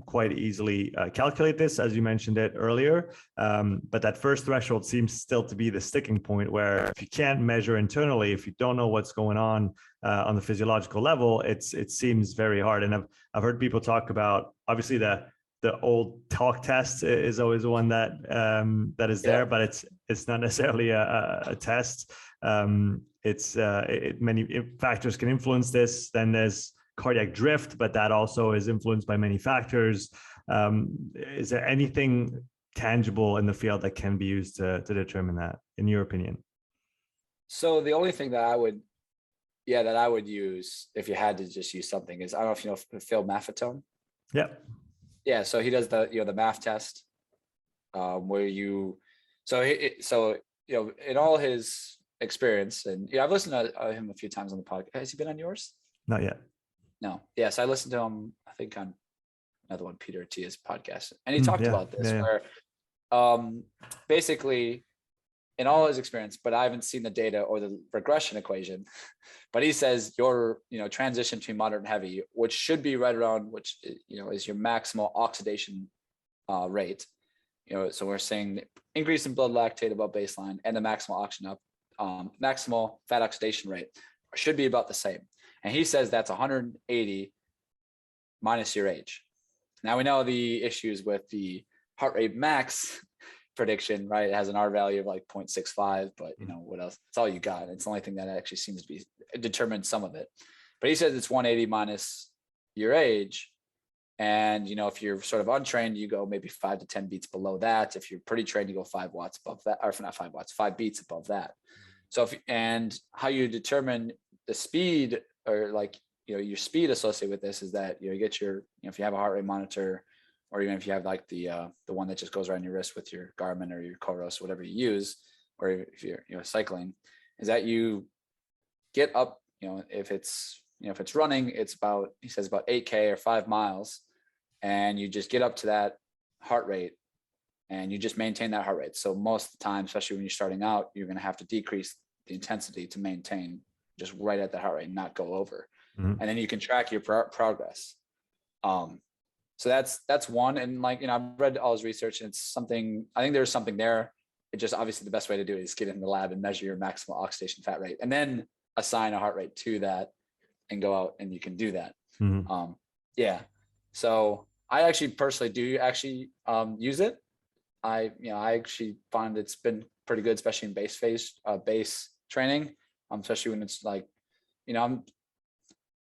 quite easily calculate this, as you mentioned it earlier. But that first threshold seems still to be the sticking point, where if you can't measure internally, if you don't know what's going on the physiological level, it seems very hard. And I've heard people talk about, obviously the old talk test is always one that is there, but it's not necessarily a test. Many factors can influence this. Then there's cardiac drift, but that also is influenced by many factors. Is there anything tangible in the field that can be used to determine that, in your opinion? So the only thing that I would use, if you had to just use something, is, I don't know if you know Phil Maffetone. Yeah, so he does the MAF test, where in all his experience, and I've listened to him a few times on the podcast. Has he been on yours? Not yet. No. Yes, I listened to him, I think, on another one, Peter Attia's podcast, and he talked about this where basically in all his experience, but I haven't seen the data or the regression equation, but he says your transition between moderate and heavy, which should be right around, which is your maximal oxidation rate. So we're saying increase in blood lactate above baseline and the maximal oxygen up, maximal fat oxidation rate should be about the same. And he says that's 180 minus your age. Now we know the issues with the heart rate max prediction, right? It has an R value of like 0.65, but what else? It's all you got. It's the only thing that actually seems to be determined some of it. But he says it's 180 minus your age. And, if you're sort of untrained, you go maybe 5 to 10 beats below that. If you're pretty trained, you go 5 watts above that, or not 5 watts, 5 beats above that. So and how you determine the speed or your speed associated with this is that, you get your, if you have a heart rate monitor, or even if you have like the one that just goes around your wrist with your Garmin or your Coros, whatever you use, or if you're, cycling, is that you get up, if it's running, it's about, he says about 8K or 5 miles. And you just get up to that heart rate and you just maintain that heart rate. So most of the time, especially when you're starting out, you're going to have to decrease the intensity to maintain just right at that heart rate and not go over. And then you can track your progress. So that's one. And I've read all his research, and it's something, I think there's something there. It just obviously the best way to do it is get in the lab and measure your maximal oxidation fat rate and then assign a heart rate to that and go out and you can do that. Yeah. So I actually personally do actually use it. I actually find it's been pretty good, especially in base training, especially when it's like, I'm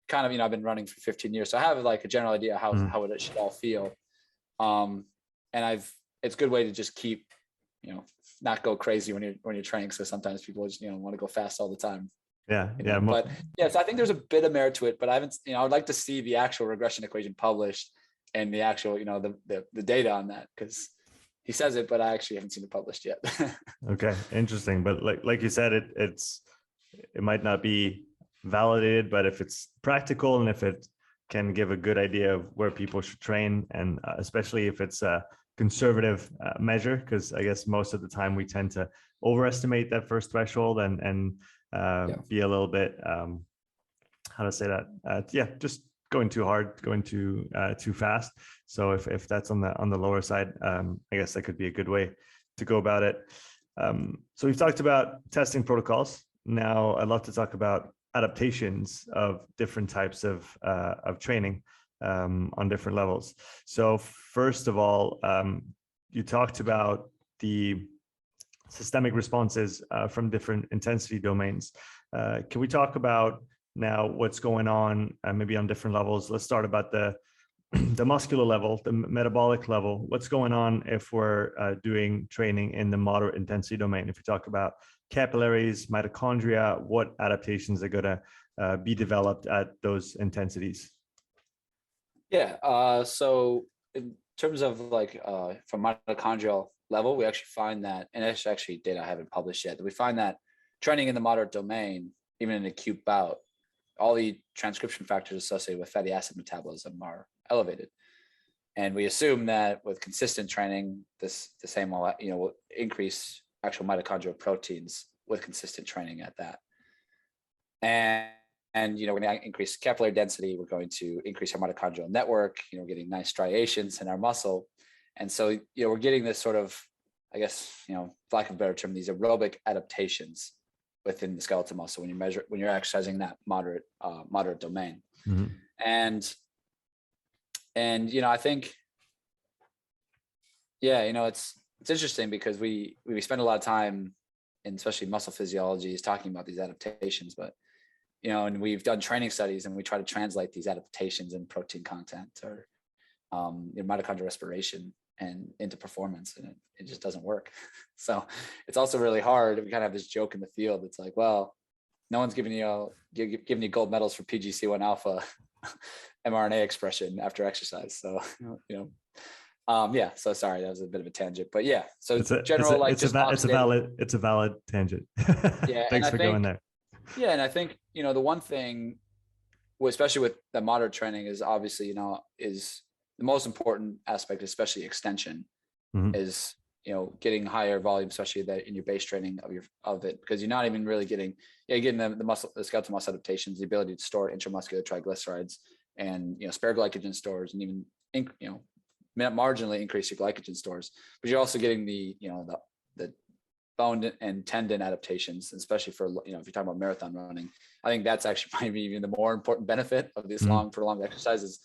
kind of, I've been running for 15 years. So I have like a general idea how it should all feel. And it's a good way to just keep, not go crazy when you're training. So sometimes people just, want to go fast all the time. Yeah. But yes, I think there's a bit of merit to it, but I haven't, I would like to see the actual regression equation published and the actual, the data on that, because he says it, but I actually haven't seen it published yet. Okay, interesting. But like you said, it might not be validated, but if it's practical and if it can give a good idea of where people should train, and especially if it's a conservative measure, because I guess most of the time we tend to overestimate that first threshold and be a little bit how to say that just going too hard, going too fast. So if that's on the lower side, I guess that could be a good way to go about it. So we've talked about testing protocols. Now I'd love to talk about adaptations of different types of training on different levels. So first of all, you talked about the systemic responses from different intensity domains. Can we talk about now what's going on maybe on different levels? Let's start about the muscular level, the metabolic level. What's going on if we're doing training in the moderate intensity domain? If we talk about capillaries, mitochondria, what adaptations are going to be developed at those intensities? Yeah. So in terms of from mitochondrial level, we actually find that, and it's actually data I haven't published yet, that we find that training in the moderate domain, even in acute bout, all the transcription factors associated with fatty acid metabolism are elevated. And we assume that with consistent training, the same will increase actual mitochondrial proteins with consistent training at that. And we're going to increase capillary density. We're going to increase our mitochondrial network. We're getting nice striations in our muscle. And so, we're getting this sort of, I guess, for lack of a better term, these aerobic adaptations within the skeletal muscle when you're exercising that moderate domain. And I think, it's interesting because we spend a lot of time, and especially muscle physiology, is talking about these adaptations, but and we've done training studies and we try to translate these adaptations in protein content or mitochondrial respiration and into performance, and it just doesn't work. So it's also really hard. We kind of have this joke in the field. It's like, well, no one's giving you gold medals for PGC1 alpha mRNA expression after exercise. So Yeah. So sorry, that was a bit of a tangent, but yeah. So It's a general, like it's a just it's a valid tangent. yeah. And Thanks I for going think, there. yeah. And I think, the one thing, especially with the moderate training, is obviously, is the most important aspect, especially extension, Mhm. is, getting higher volume, especially that in your base training of it, because you're not even really getting, getting the skeletal muscle adaptations, the ability to store intramuscular triglycerides and, spare glycogen stores, and even, marginally increase your glycogen stores, but you're also getting the bone and tendon adaptations, especially for, if you're talking about marathon running. I think that's actually maybe even the more important benefit of this long prolonged exercise is,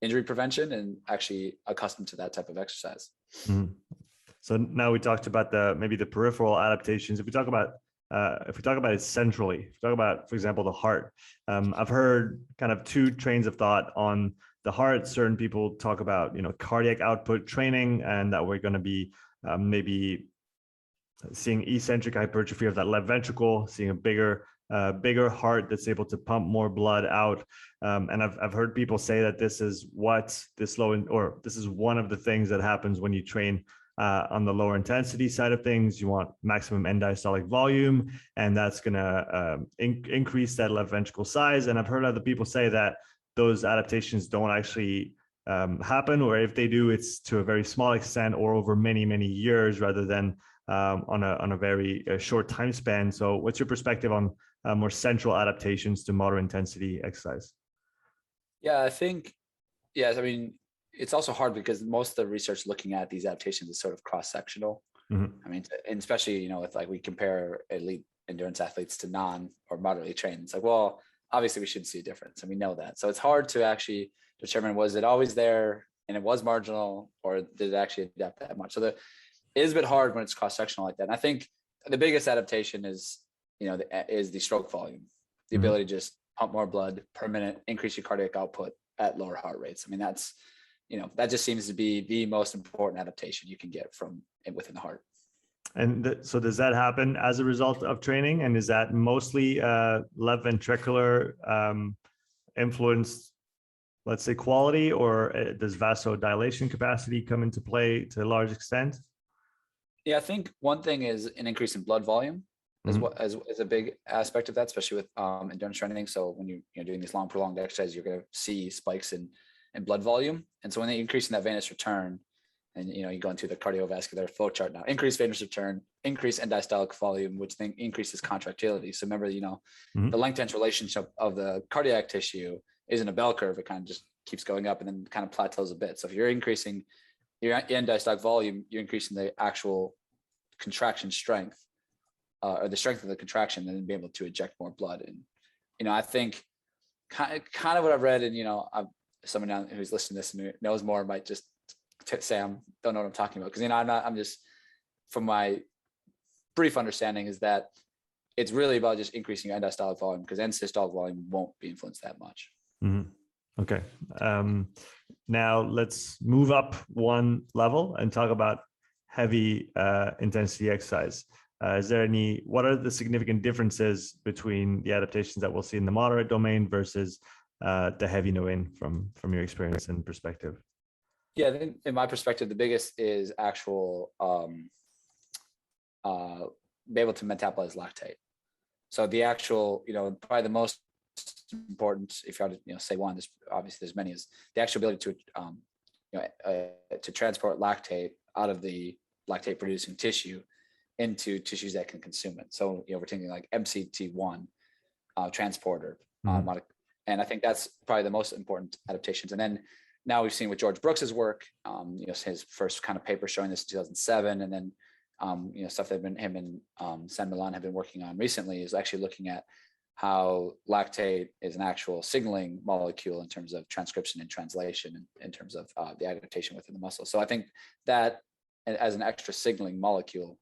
injury prevention and actually accustomed to that type of exercise. Mhm. So now we talked about maybe the peripheral adaptations. If we talk about it centrally, if we talk about, for example, the heart, I've heard kind of two trains of thought on the heart. Certain people talk about cardiac output training, and that we're going to be maybe seeing eccentric hypertrophy of that left ventricle, seeing a bigger heart that's able to pump more blood out. And I've heard people say that this is this is one of the things that happens when you train on the lower intensity side of things. You want maximum end diastolic volume, and that's going to increase that left ventricle size. And I've heard other people say that those adaptations don't actually happen, or if they do, it's to a very small extent or over many, many years rather than on a very short time span. So what's your perspective on more central adaptations to moderate intensity exercise? Yeah, I think, yes, I mean, it's also hard because most of the research looking at these adaptations is sort of cross-sectional. I mean, and especially, with like we compare elite endurance athletes to non or moderately trained. It's like, well, obviously we should see a difference, and we know that. So it's hard to actually determine, was it always there and it was marginal, or did it actually adapt that much? So it is a bit hard when it's cross-sectional like that. And I think the biggest adaptation is, is the stroke volume, the ability to just pump more blood per minute, increase your cardiac output at lower heart rates. I mean, that's, that just seems to be the most important adaptation you can get from within the heart. And so does that happen as a result of training? And is that mostly left ventricular influenced, let's say, quality, or does vasodilation capacity come into play to a large extent? Yeah, I think one thing is an increase in blood volume as a big aspect of that, especially with endurance training. So when you're doing these long prolonged exercises, you're going to see spikes in blood volume. And so when they increase in that venous return, and you go into the cardiovascular flow chart now, increase venous return, increase end diastolic volume, which then increases contractility. So remember, the length tense relationship of the cardiac tissue isn't a bell curve. It kind of just keeps going up and then kind of plateaus a bit. So if you're increasing your end diastolic volume, you're increasing the actual contraction strength, or the strength of the contraction, and then be able to eject more blood. And I think kind of what I've read, and someone who's listening to this and knows more might just say I don't know what I'm talking about, because I'm just, from my brief understanding, is that it's really about just increasing your end diastolic volume, because end systolic volume won't be influenced that much. Okay. Now let's move up one level and talk about heavy intensity exercise. What are the significant differences between the adaptations that we'll see in the moderate domain versus the heavy domain from your experience and perspective? Yeah, I think in my perspective, the biggest is actual be able to metabolize lactate. So the actual, probably the most important, if you had to, say one, obviously there's many, is the actual ability to transport lactate out of the lactate producing tissue into tissues that can consume it. So, we're thinking like MCT1 transporter, and I think that's probably the most important adaptations. And then now we've seen with George Brooks's work, his first kind of paper showing this in 2007, and then stuff that him and San Milan have been working on recently is actually looking at how lactate is an actual signaling molecule in terms of transcription and translation, in terms of the adaptation within the muscle. So I think that as an extra signaling molecule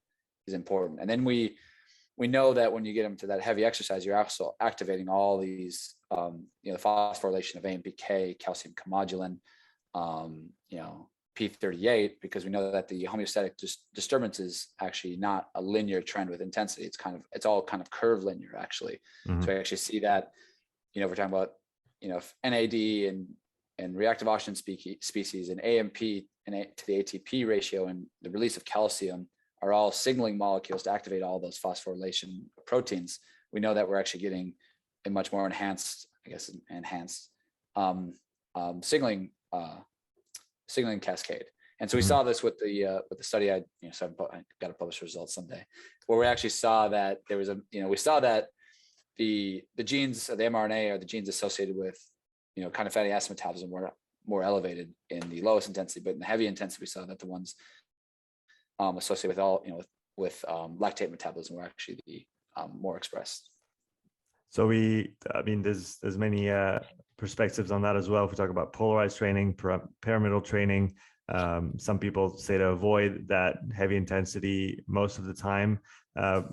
is important. And then we know that when you get into that heavy exercise, you're also activating all these, the phosphorylation of AMPK, calcium commodulin, P38, because we know that the homeostatic disturbance is actually not a linear trend with intensity. It's all kind of curve linear, actually. So we actually see that, we're talking about, NAD and and reactive oxygen species and AMP to the ATP ratio and the release of calcium are all signaling molecules to activate all those phosphorylation proteins, we know that we're actually getting a much more enhanced, signaling cascade. And so we saw this with the study. I got to publish results someday, where we actually saw that there was we saw that the genes, the mRNA, or the genes associated with kind of fatty acid metabolism were more elevated in the lowest intensity, but in the heavy intensity, we saw that the ones associated with lactate metabolism were actually the more expressed. So there's many perspectives on that as well. If we talk about polarized training, pyramidal training, some people say to avoid that heavy intensity most of the time.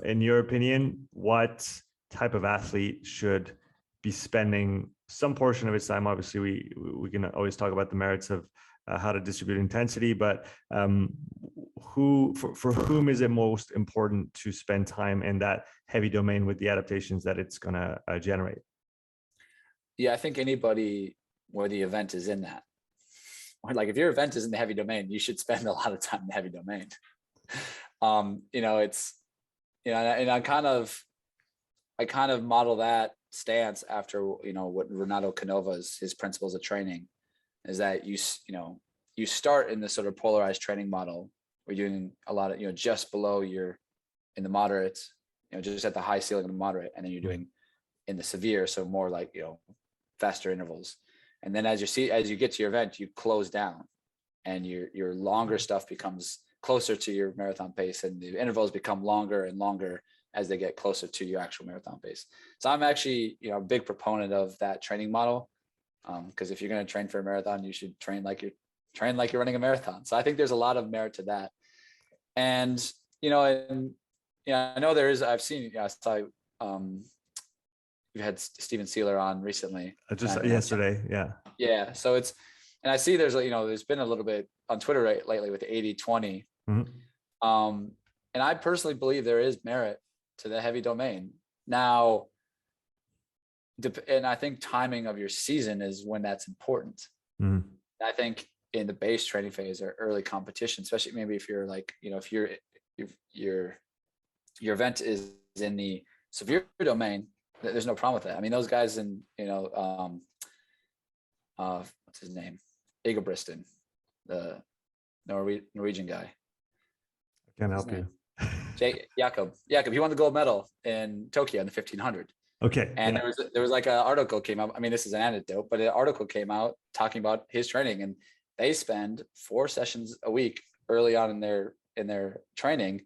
In your opinion, what type of athlete should be spending some portion of its time? Obviously, we can always talk about the merits of how to distribute intensity, but for whom is it most important to spend time in that heavy domain with the adaptations that it's going to generate? Yeah, I think anybody where the event is in that. Like if your event is in the heavy domain, you should spend a lot of time in the heavy domain. And I kind of model that stance after what Renato Canova's his principles of training is that you start in this sort of polarized training model. We're doing a lot of just below in the moderate, just at the high ceiling of the moderate, and then you're doing in the severe, so more like faster intervals. And then as you get to your event, you close down, and your longer stuff becomes closer to your marathon pace, and the intervals become longer and longer as they get closer to your actual marathon pace. So I'm actually a big proponent of that training model, because if you're going to train for a marathon, you should train like you're running a marathon. So I think there's a lot of merit to that. And I know there is. I've seen. I saw. You had Steven Sealer on recently. Just yesterday, yeah. Yeah. So and I see there's been a little bit on Twitter lately with the 80-20. And I personally believe there is merit to the heavy domain. Now, and I think timing of your season is when that's important. I think in the base training phase or early competition, especially maybe if you're if your event is in the severe domain, there's no problem with that. I mean, those guys in what's his name, Ingebrigtsen, the Norwegian guy. I can't help you. Jakob, he won the gold medal in Tokyo in the 1500. Okay. And there was like an article came out. I mean, this is an anecdote, but an article came out talking about his training, and they spend 4 sessions a week early on in their training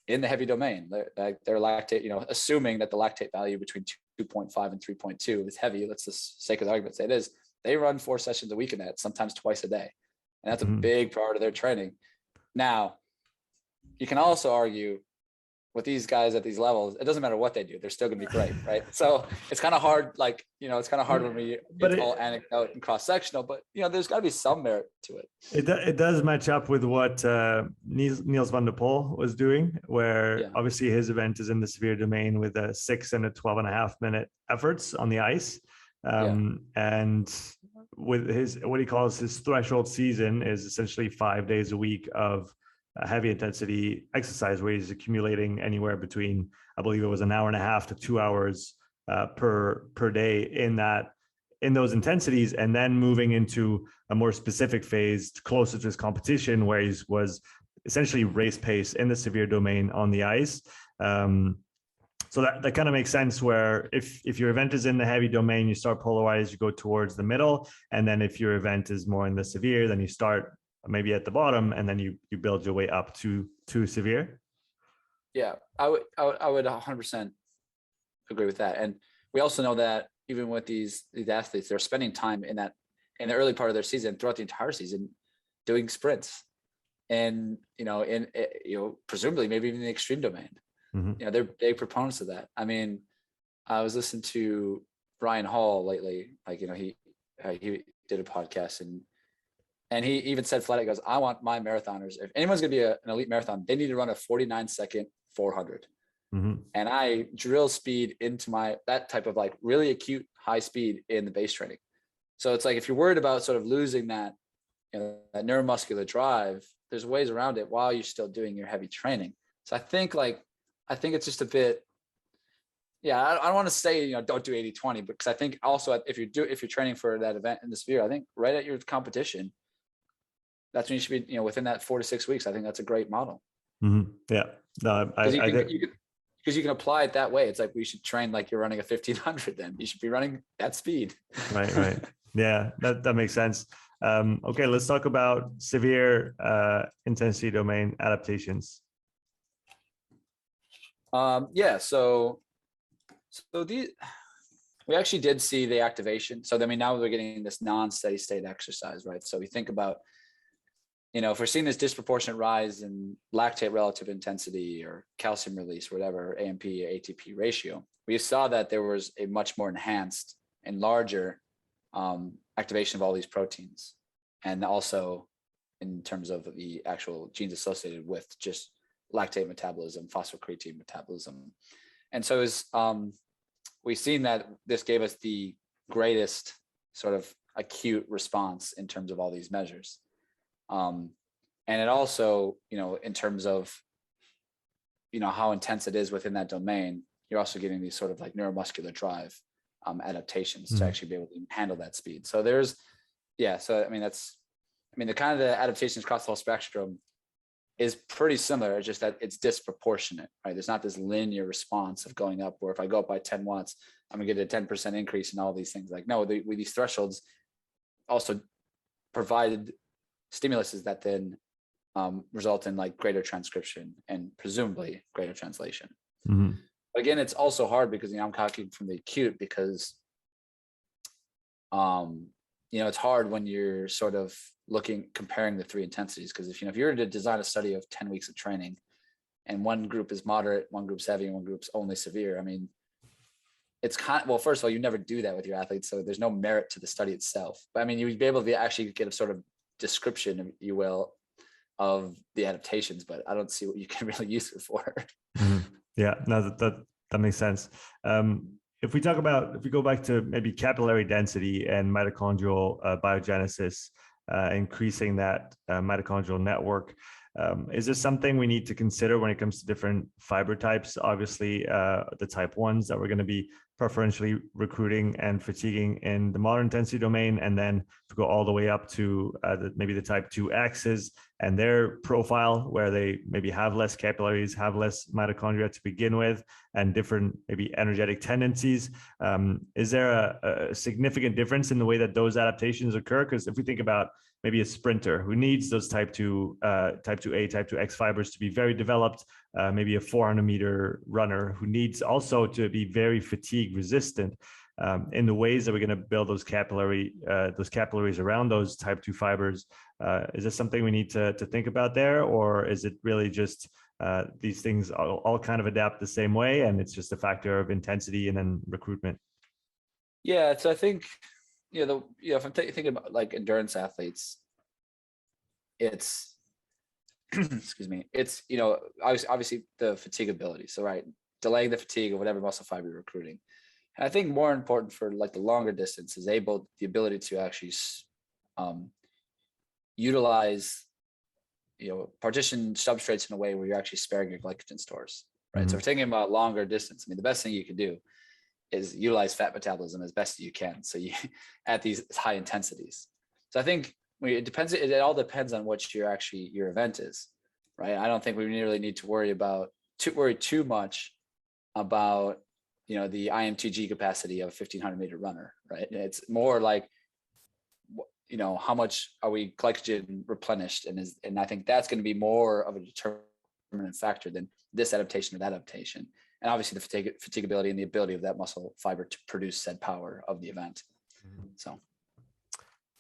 in the heavy domain. Their lactate, assuming that the lactate value between 2.5 and 3.2 is heavy. Let's just sake of the argument say it is. They run 4 sessions a week in that, sometimes twice a day, and that's a big part of their training. Now, you can also argue with these guys at these levels, it doesn't matter what they do, they're still going to be great, right? So it's kind of hard, it's kind of hard when it's all anecdote and cross-sectional, but there's got to be some merit to it. It does match up with what Niels van der Poel was doing, where obviously his event is in the severe domain with a 6 and a 12.5 minute efforts on the ice. And with what he calls his threshold season is essentially 5 days a week of heavy intensity exercise, where he's accumulating anywhere between, I believe it was an hour and a half to 2 hours per day in those intensities, and then moving into a more specific phase closer to his competition, where he was essentially race pace in the severe domain on the ice. So that kind of makes sense, where if your event is in the heavy domain, you start polarized, you go towards the middle, and then if your event is more in the severe, then you start maybe at the bottom, and then you build your way up to severe. Yeah, I would 100% agree with that. And we also know that even with these athletes, they're spending time in the early part of their season, throughout the entire season, doing sprints, and presumably maybe even the extreme domain. They're big proponents of that. I mean, I was listening to Brian Hall lately. He did a podcast, and he even said flat out, he goes, I want my marathoners, if anyone's going to be an elite marathon, they need to run a 49-second 400. And I drill speed into that type of really acute high speed in the base training. So it's like, if you're worried about sort of losing that, that neuromuscular drive, there's ways around it while you're still doing your heavy training. So I think it's just a bit, I don't want to say, don't do 80-20, because I think also if you're training for that event in the sphere, I think right at your competition, that's when you should be, within that 4 to 6 weeks. I think that's a great model. Mm-hmm. Yeah. No, Because you can apply it that way. It's like, we should train like you're running a 1500. Then you should be running that speed. Right. Yeah, that makes sense. Okay, let's talk about severe intensity domain adaptations. So we actually did see the activation. So I mean, now we're getting this non-steady state exercise, right? So we think about, if we're seeing this disproportionate rise in lactate relative intensity or calcium release, whatever, AMP or ATP ratio, we saw that there was a much more enhanced and larger activation of all these proteins. And also in terms of the actual genes associated with just lactate metabolism, phosphocreatine metabolism. And so we've seen that this gave us the greatest sort of acute response in terms of all these measures. And it also, in terms of, how intense it is within that domain, you're also getting these sort of like neuromuscular drive adaptations to actually be able to handle that speed. So the kind of the adaptations across the whole spectrum is pretty similar. It's just that it's disproportionate, right? There's not this linear response of going up, where if I go up by 10 watts, I'm gonna get a 10% increase in all these things. Like, no, with these thresholds also provided stimuluses that then result in like greater transcription and presumably greater translation. Mm-hmm. But again, it's also hard because, I'm talking from the acute, because it's hard when you're sort of comparing the three intensities. Because if you're to design a study of 10 weeks of training, and one group is moderate, one group's heavy, and one group's only severe, I mean, it's first of all, you never do that with your athletes, so there's no merit to the study itself. But I mean, you'd be able to actually get a sort of description, if you will, of the adaptations, but I don't see what you can really use it for. Mm-hmm. Yeah, no, that makes sense. If we go back to maybe capillary density and mitochondrial biogenesis, increasing that mitochondrial network, is this something we need to consider when it comes to different fiber types? Obviously, the type 1s that we're going to be preferentially recruiting and fatiguing in the moderate intensity domain, and then to go all the way up to maybe the type 2Xs and their profile, where they maybe have less capillaries, have less mitochondria to begin with, and different maybe energetic tendencies. Is there a significant difference in the way that those adaptations occur? Because if we think about maybe a sprinter who needs those type 2A, type 2X fibers to be very developed, maybe a 400-meter runner who needs also to be very fatigue resistant, in the ways that we're going to build those capillaries around those type 2 fibers. Is this something we need to think about there, or is it really just these things all kind of adapt the same way, and it's just a factor of intensity and then recruitment? Yeah, so I think if I'm thinking about like endurance athletes, it's excuse me, it's obviously the fatigability. So right, delaying the fatigue of whatever muscle fiber you're recruiting. And I think more important for like the longer distance is the ability to actually utilize partition substrates in a way where you're actually sparing your glycogen stores, right? Mm-hmm. So if we're thinking about longer distance, I mean, the best thing you can do is utilize fat metabolism as best you can, so you at these high intensities. So I think it all depends on what your event is, right? I don't think we really need to worry too much about the IMTG capacity of a 1500-meter runner, right? It's more like how much are we glycogen replenished, and I think that's going to be more of a determinant factor than this adaptation or that adaptation. And obviously the fatigability and the ability of that muscle fiber to produce said power of the event. So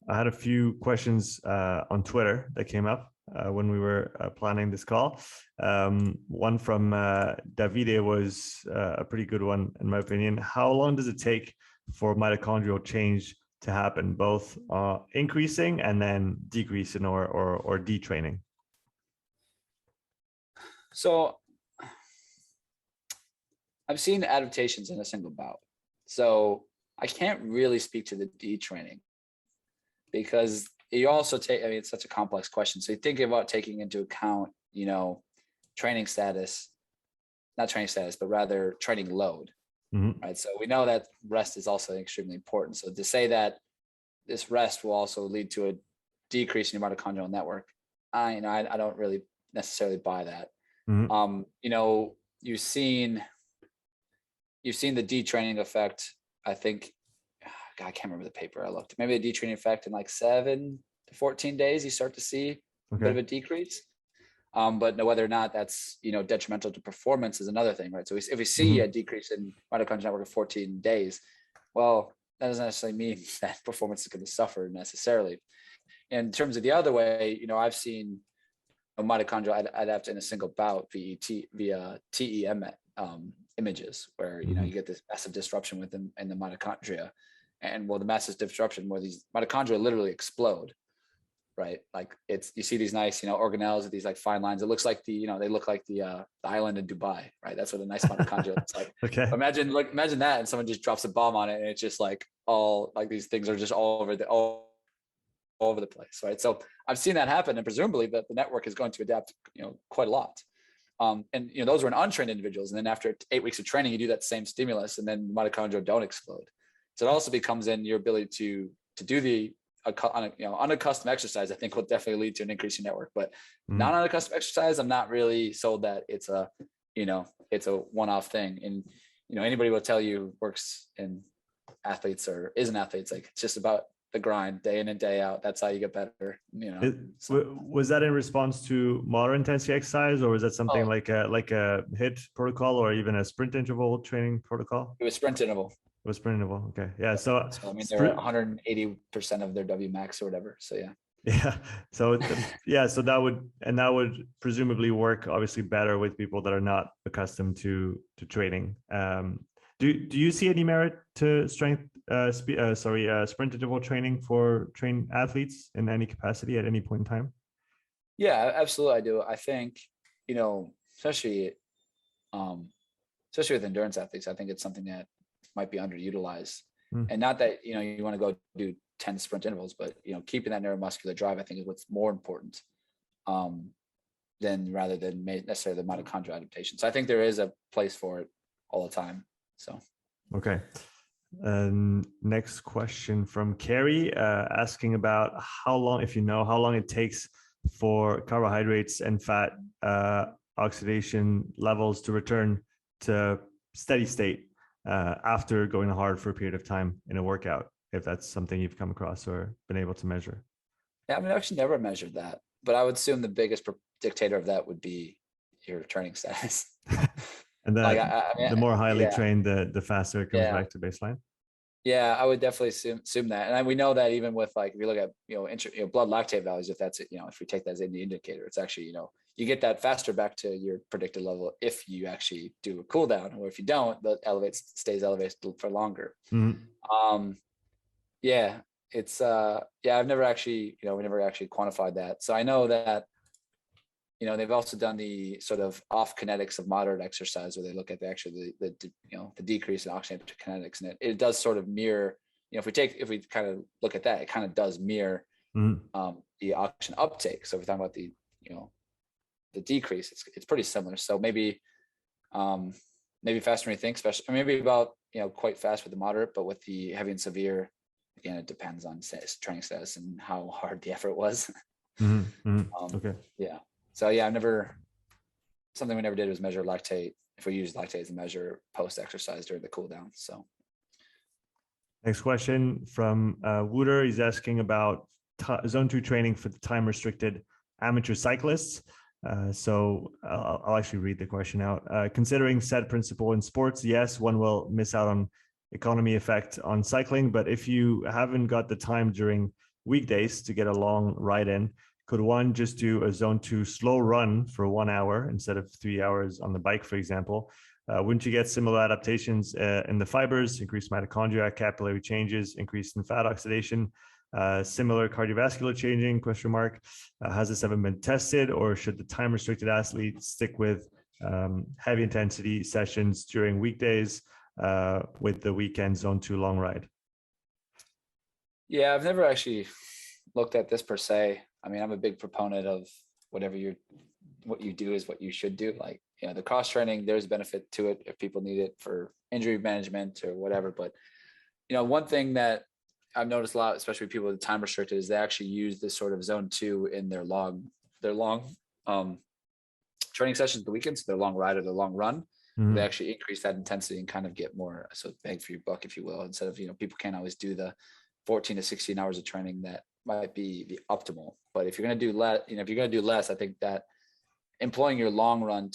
I had a few questions on Twitter that came up when we were planning this call. One from Davide was a pretty good one, in my opinion. How long does it take for mitochondrial change to happen, both increasing and then decreasing or detraining? So I've seen adaptations in a single bout, so I can't really speak to the detraining. because you also take, I mean, it's such a complex question. So you think about taking into account, training status, not training status, but rather training load, right? So we know that rest is also extremely important. So to say that this rest will also lead to a decrease in your mitochondrial network, I don't really necessarily buy that. You've seen the detraining effect. I think, God, I can't remember the paper I looked. Maybe the detraining effect in like 7 to 14 days, you start to see a bit of a decrease. But whether or not that's detrimental to performance is another thing, right? So if we see a decrease in mitochondrial network of 14 days, well, that doesn't necessarily mean that performance is going to suffer necessarily. In terms of the other way, I've seen a mitochondrial adapt in a single bout via TEM images, where you get this massive disruption within in the mitochondria, and the massive disruption where these mitochondria literally explode, right? Like you see these nice organelles with these like fine lines. It looks like they look like the island in Dubai, right? That's what a nice mitochondria looks like. Okay. Imagine that, and someone just drops a bomb on it, and it's just like all like these things are just all over the place, right? So I've seen that happen, and presumably that the network is going to adapt, quite a lot. And those were in untrained individuals, and then after 8 weeks of training, you do that same stimulus, and then mitochondria don't explode. So it also becomes in your ability to do the unaccustomed exercise. I think will definitely lead to an increase in network, but not unaccustomed exercise, I'm not really sold that it's a one-off thing. And anybody will tell you who works in athletes or is an athlete, it's like it's just about the grind day in and day out. That's how you get better. Was that in response to moderate intensity exercise, or was that something like a HIIT protocol, or even a sprint interval training protocol? It was sprint interval. It was sprint interval. Okay. Yeah. So I mean, they're 180% of their W max or whatever. So yeah. Yeah. So so that would presumably work obviously better with people that are not accustomed to training. Do you see any merit to sprint interval training for trained athletes in any capacity at any point in time? Yeah, absolutely, I do. I think especially with endurance athletes, I think it's something that might be underutilized. And not that you want to go do 10 sprint intervals, but keeping that neuromuscular drive, I think, is what's more important rather than necessarily the mitochondrial adaptation. So I think there is a place for it all the time. So okay. Next question from Carrie, asking about how long it takes for carbohydrates and fat oxidation levels to return to steady state after going hard for a period of time in a workout, if that's something you've come across or been able to measure. Yeah, I mean, I've actually never measured that, but I would assume the biggest dictator of that would be your training status. And the more highly trained, the faster it comes back to baseline. Yeah, I would definitely assume that. And we know that even with if you look at blood lactate values, if that's if we take that as an indicator, it's actually you get that faster back to your predicted level if you actually do a cool down, or if you don't, the stays elevated for longer. Yeah, it's I've never actually we never actually quantified that. So I know that they've also done the sort of off kinetics of moderate exercise, where they look at the decrease in oxygen to kinetics, and it does sort of mirror. If we kind of look at that, it kind of does mirror the oxygen uptake. So if we're talking about the decrease, it's pretty similar. So maybe faster than you think, especially, or maybe about quite fast with the moderate, but with the heavy and severe, again, it depends on training status and how hard the effort was. Okay. Yeah. So something we never did was measure lactate. If we use lactate as a measure post-exercise during the cool down. So next question from Wooder. He's asking about zone 2 training for the time restricted amateur cyclists. So I'll actually read the question out. Considering said principle in sports, yes, one will miss out on economy effect on cycling, but if you haven't got the time during weekdays to get a long ride in, could one just do a zone 2 slow run for 1 hour instead of 3 hours on the bike, for example? Wouldn't you get similar adaptations in the fibers, increased mitochondria, capillary changes, increase in fat oxidation, similar cardiovascular changing, ? Has this ever been tested, or should the time restricted athlete stick with heavy intensity sessions during weekdays with the weekend zone 2 long ride? Yeah, I've never actually looked at this per se. I mean, I'm a big proponent of what you do is what you should do. Like, the cross training, there's benefit to it if people need it for injury management or whatever. But, one thing that I've noticed a lot, especially people with time restricted, is they actually use this sort of zone 2 in their long training sessions, the weekends, their long ride or their long run. They actually increase that intensity and kind of get more, so bang for your buck, if you will, instead of, people can't always do the 14 to 16 hours of training that might be the optimal. But if you're going to do less, if you're going to do less, I think that employing your long run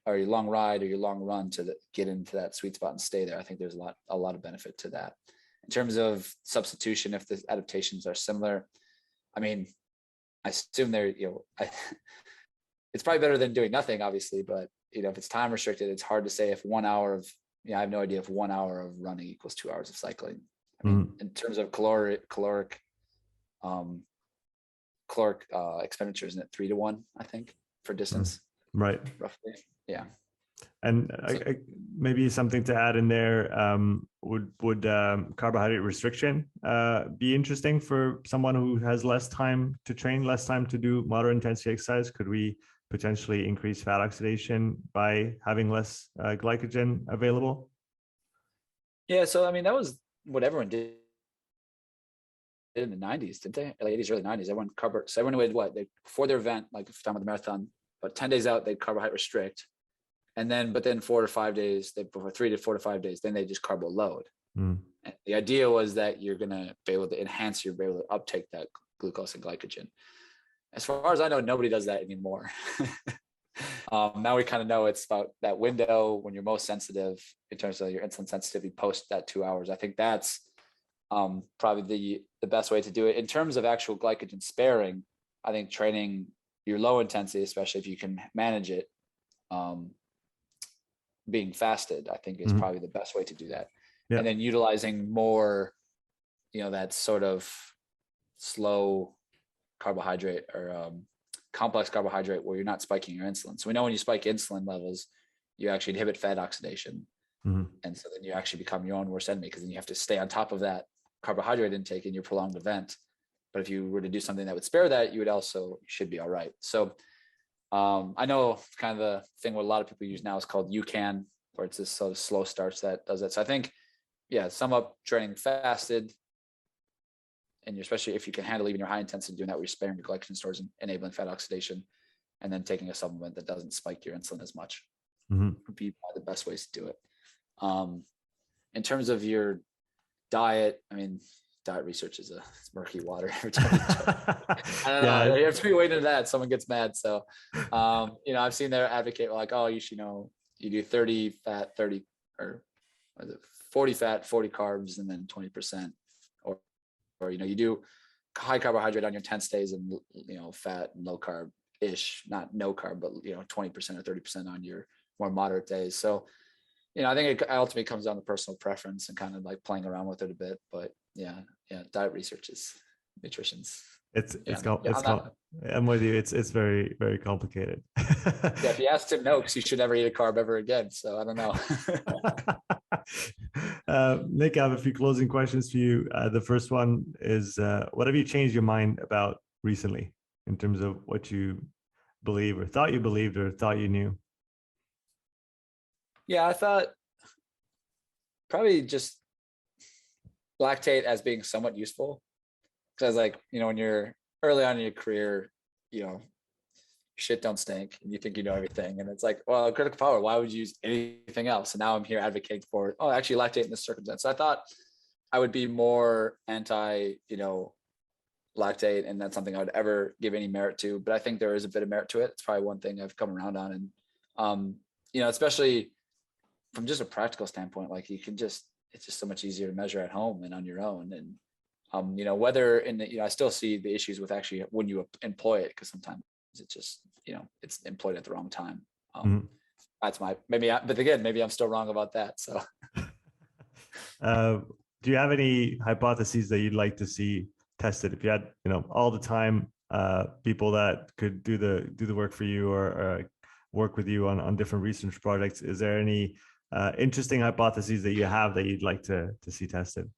or your long ride or your long run to get into that sweet spot and stay there, I think there's a lot of benefit to that. In terms of substitution, if the adaptations are similar, I mean, I assume they're, it's probably better than doing nothing, obviously, but if it's time restricted, it's hard to say if 1 hour of, I have no idea if 1 hour of running equals 2 hours of cycling. I mean, in terms of caloric expenditure, isn't it 3 to 1, I think, for distance? Right. Roughly. Yeah. And maybe something to add in there, would carbohydrate restriction be interesting for someone who has less time to train, less time to do moderate intensity exercise? Could we potentially increase fat oxidation by having less glycogen available? Yeah. So, I mean, that was what everyone did in the 90s, didn't they? Like 80s, early 90s, everyone would before their event, like if time of the marathon, but 10 days out, they'd carbohydrate restrict. And then, but then 4 to 5 days, for 3 to 4 to 5 days, then they just carbo load. And the idea was that you're going to be able to enhance your able to uptake that glucose and glycogen. As far as I know, nobody does that anymore. Now we kind of know it's about that window when you're most sensitive in terms of your insulin sensitivity post that 2 hours. I think that's probably the best way to do it. In terms of actual glycogen sparing, I think training your low intensity, especially if you can manage it, being fasted, I think is probably the best way to do that. And then utilizing more, that sort of slow carbohydrate or complex carbohydrate where you're not spiking your insulin. So we know when you spike insulin levels, you actually inhibit fat oxidation. And so then you actually become your own worst enemy, because then you have to stay on top of that carbohydrate intake in your prolonged event. But if you were to do something that would spare that, you should be all right. So I know kind of the thing what a lot of people use now is called UCAN, where it's this sort of slow starts that does it. So I think, sum up training fasted, and especially if you can handle even your high intensity, doing that where you're sparing your glycogen stores and enabling fat oxidation, and then taking a supplement that doesn't spike your insulin as much would be the best ways to do it. In terms of your diet, I mean, diet research is it's murky water. I don't know. You have to be waiting to that. Someone gets mad. So, I've seen their advocate like, oh, you should you do 30 fat, 30 or 40 fat, 40 carbs, and then 20%, or you do high carbohydrate on your intense days and fat and low carb ish, not no carb, but 20% or 30% on your more moderate days. So, I think it ultimately comes down to personal preference and kind of like playing around with it a bit. But diet research is nutrition's. I'm with you. It's very, very complicated. If you ask Tim Noakes, you should never eat a carb ever again. So I don't know. Nick, I have a few closing questions for you. The first one is, what have you changed your mind about recently in terms of what you believe or thought you believed or thought you knew? Yeah, I thought probably just lactate as being somewhat useful, because when you're early on in your career, shit don't stink and you think you know everything, and it's like, well, critical power, why would you use anything else? And now I'm here advocating for actually lactate in this circumstance. So I thought I would be more anti lactate, and that's something I would ever give any merit to, but I think there is a bit of merit to it. It's probably one thing I've come around on. And especially from just a practical standpoint, like it's just so much easier to measure at home and on your own. And whether I still see the issues with actually when you employ it, because sometimes it's just it's employed at the wrong time. That's but again, maybe I'm still wrong about that. So do you have any hypotheses that you'd like to see tested? If you had all the time people that could do the work for you or work with you on different research projects, is there any interesting hypotheses that you have that you'd like to see tested?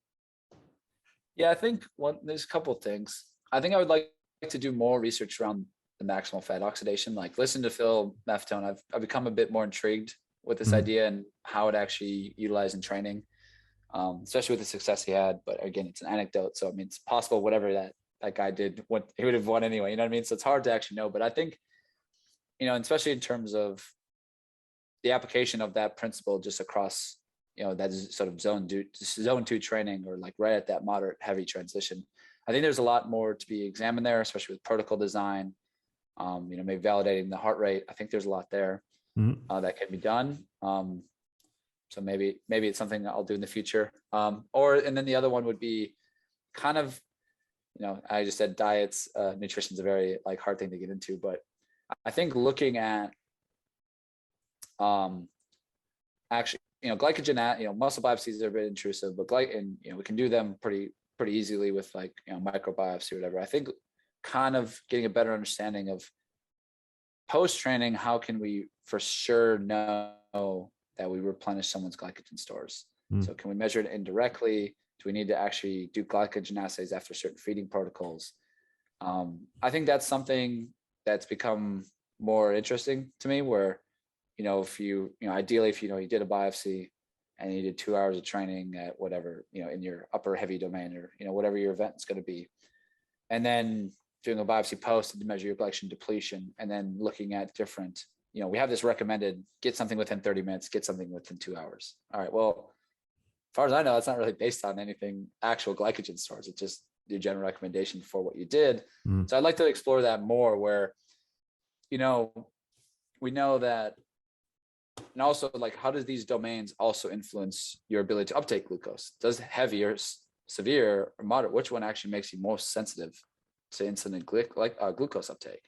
Yeah, I think there's a couple of things. I think I would like to do more research around the maximal fat oxidation. Like listen to Phil Maffetone. I've become a bit more intrigued with this idea and how it actually utilized in training, especially with the success he had. But again, it's an anecdote, so I mean, it's possible whatever that guy did, what he would have won anyway. You know what I mean? So it's hard to actually know. But I think, especially in terms of the application of that principle just across, that sort of zone two training, or like right at that moderate heavy transition. I think there's a lot more to be examined there, especially with protocol design, maybe validating the heart rate. I think there's a lot there that can be done. So maybe it's something I'll do in the future. And then the other one would be kind of, I just said diets, nutrition is a very like hard thing to get into, but I think looking at actually, glycogen, muscle biopsies are a bit intrusive, but we can do them pretty easily with like, microbiopsy or whatever. I think kind of getting a better understanding of post-training, how can we for sure know that we replenish someone's glycogen stores? So can we measure it indirectly? Do we need to actually do glycogen assays after certain feeding protocols? I think that's something that's become more interesting to me, where, if ideally, if you did a biopsy and you did 2 hours of training at whatever, in your upper heavy domain, or, whatever your event is going to be, and then doing a biopsy post to measure your glycogen depletion, and then looking at different, we have this recommended, get something within 30 minutes, get something within 2 hours. All right, well, as far as I know, that's not really based on anything actual glycogen stores. It's just your general recommendation for what you did. So I'd like to explore that more, where, we know that, and also like, how does these domains also influence your ability to uptake glucose? Does heavy or severe or moderate, which one actually makes you most sensitive to insulin and glucose uptake?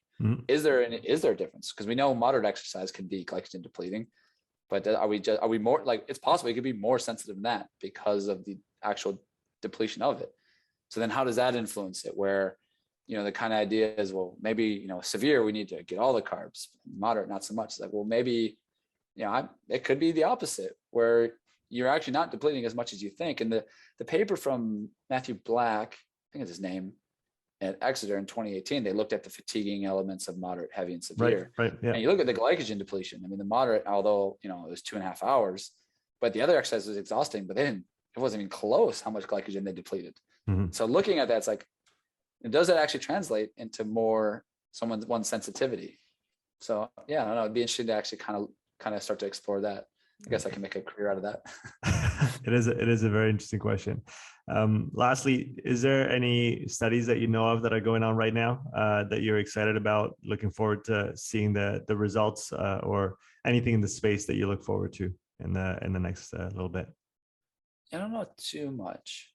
Is there a difference? Because we know moderate exercise can be glycogen depleting, but are we more like, it's possible you could be more sensitive than that because of the actual depletion of it. So then how does that influence it? Where, the kind of idea is, well, maybe, severe, we need to get all the carbs, moderate, not so much. It's like, well, maybe, it could be the opposite, where you're actually not depleting as much as you think. And the paper from Matthew Black, I think it's his name, at Exeter in 2018, they looked at the fatiguing elements of moderate, heavy, and severe. Right. Yeah. And you look at the glycogen depletion. I mean, the moderate, although, it was 2.5 hours, but the other exercise was exhausting, but it wasn't even close how much glycogen they depleted. So looking at that, it's like, does that actually translate into more one's sensitivity? So yeah, I don't know. It'd be interesting to actually kind of start to explore that. I guess I can make a career out of that. It is a very interesting question. Lastly, is there any studies that you know of that are going on right now that you're excited about, looking forward to seeing the results, or anything in the space that you look forward to in the next little bit? I don't know too much.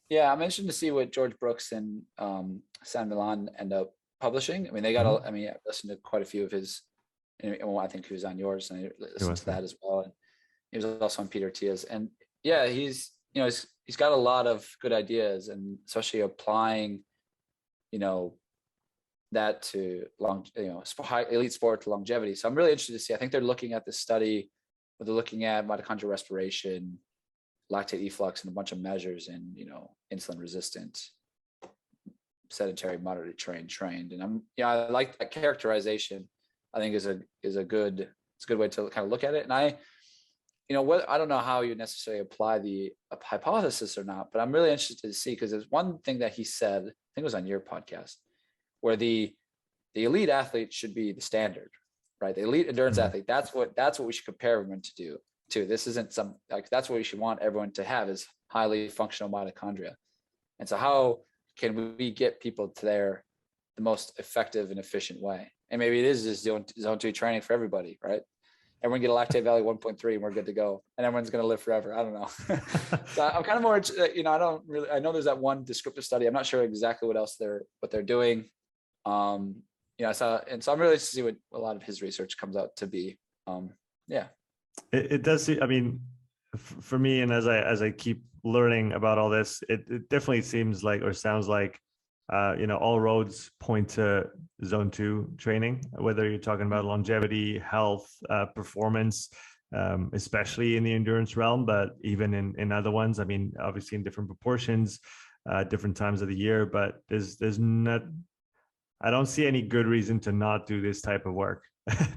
Yeah, I'm interested to see what George Brooks and San Milan end up publishing. I mean, they got. I mean, I listened to quite a few of his. Well, I think he was on yours, and I listened to that as well. And he was also on Peter Tia's. And yeah, he's got a lot of good ideas, and especially applying, that to elite sport to longevity. So I'm really interested to see. I think they're looking at this study where they're looking at mitochondrial respiration, lactate efflux, and a bunch of measures in, insulin resistant, sedentary, moderately trained. And I like that characterization. I think it's a good way to kind of look at it. And I don't know how you necessarily apply the hypothesis or not, but I'm really interested to see, because there's one thing that he said, I think it was on your podcast, where the elite athlete should be the standard, right? The elite endurance athlete, that's what we should compare everyone to do. This isn't that's what we should want everyone to have, is highly functional mitochondria. And so how can we get people to there the most effective and efficient way? And maybe it is just zone 2 training for everybody, right? Everyone get a lactate value 1.3 and we're good to go, and everyone's going to live forever. I don't know. So I'm kind of more, I know there's that one descriptive study. I'm not sure exactly what they're doing. So I'm really interested to see what a lot of his research comes out to be. Yeah. It does see, I mean, for me, and as I keep learning about all this, it definitely seems like, or sounds like, all roads point to zone 2 training, whether you're talking about longevity, health, performance, especially in the endurance realm, but even in other ones. I mean, obviously in different proportions. different times of the year, but there's not, I don't see any good reason to not do this type of work.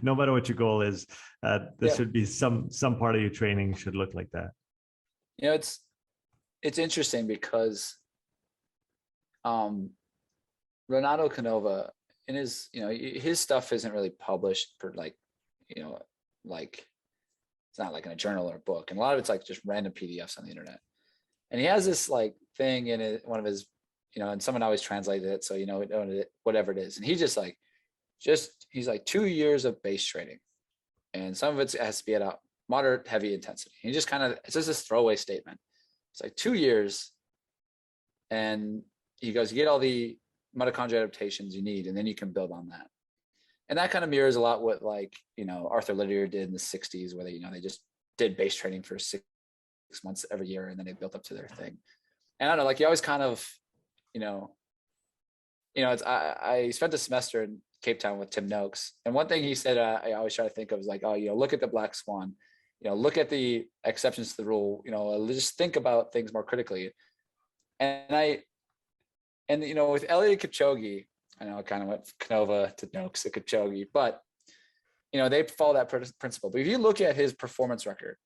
No matter what your goal is, there should be some part of your training should look like that. You know, it's interesting because Renato Canova, in his, you know, his stuff isn't really published for like, you know, like it's not like in a journal or a book, and a lot of it's like just random PDFs on the internet. And he has this like thing in it, one of his, you know, and someone always translated it, so you know, whatever it is, and he just like, he's like 2 years of base training, and some of it has to be at a moderate heavy intensity. He just kind of, it's just this throwaway statement. It's like 2 years, and he goes, you get all the mitochondrial adaptations you need, and then you can build on that. And that kind of mirrors a lot what, like, you know, Arthur Lydiard did in the 60s, where they, you know, they just did base training for 6 months every year, and then they built up to their thing. And I don't know, like, you always kind of, you know, it's, I spent a semester in Cape Town with Tim Noakes, and one thing he said, I always try to think of is like, oh, you know, look at the black swan, you know, look at the exceptions to the rule, you know, just think about things more critically. And you know, with Eliud Kipchoge, I know I kind of went Canova to Noakes to Kipchoge, but you know, they follow that principle. But if you look at his performance record,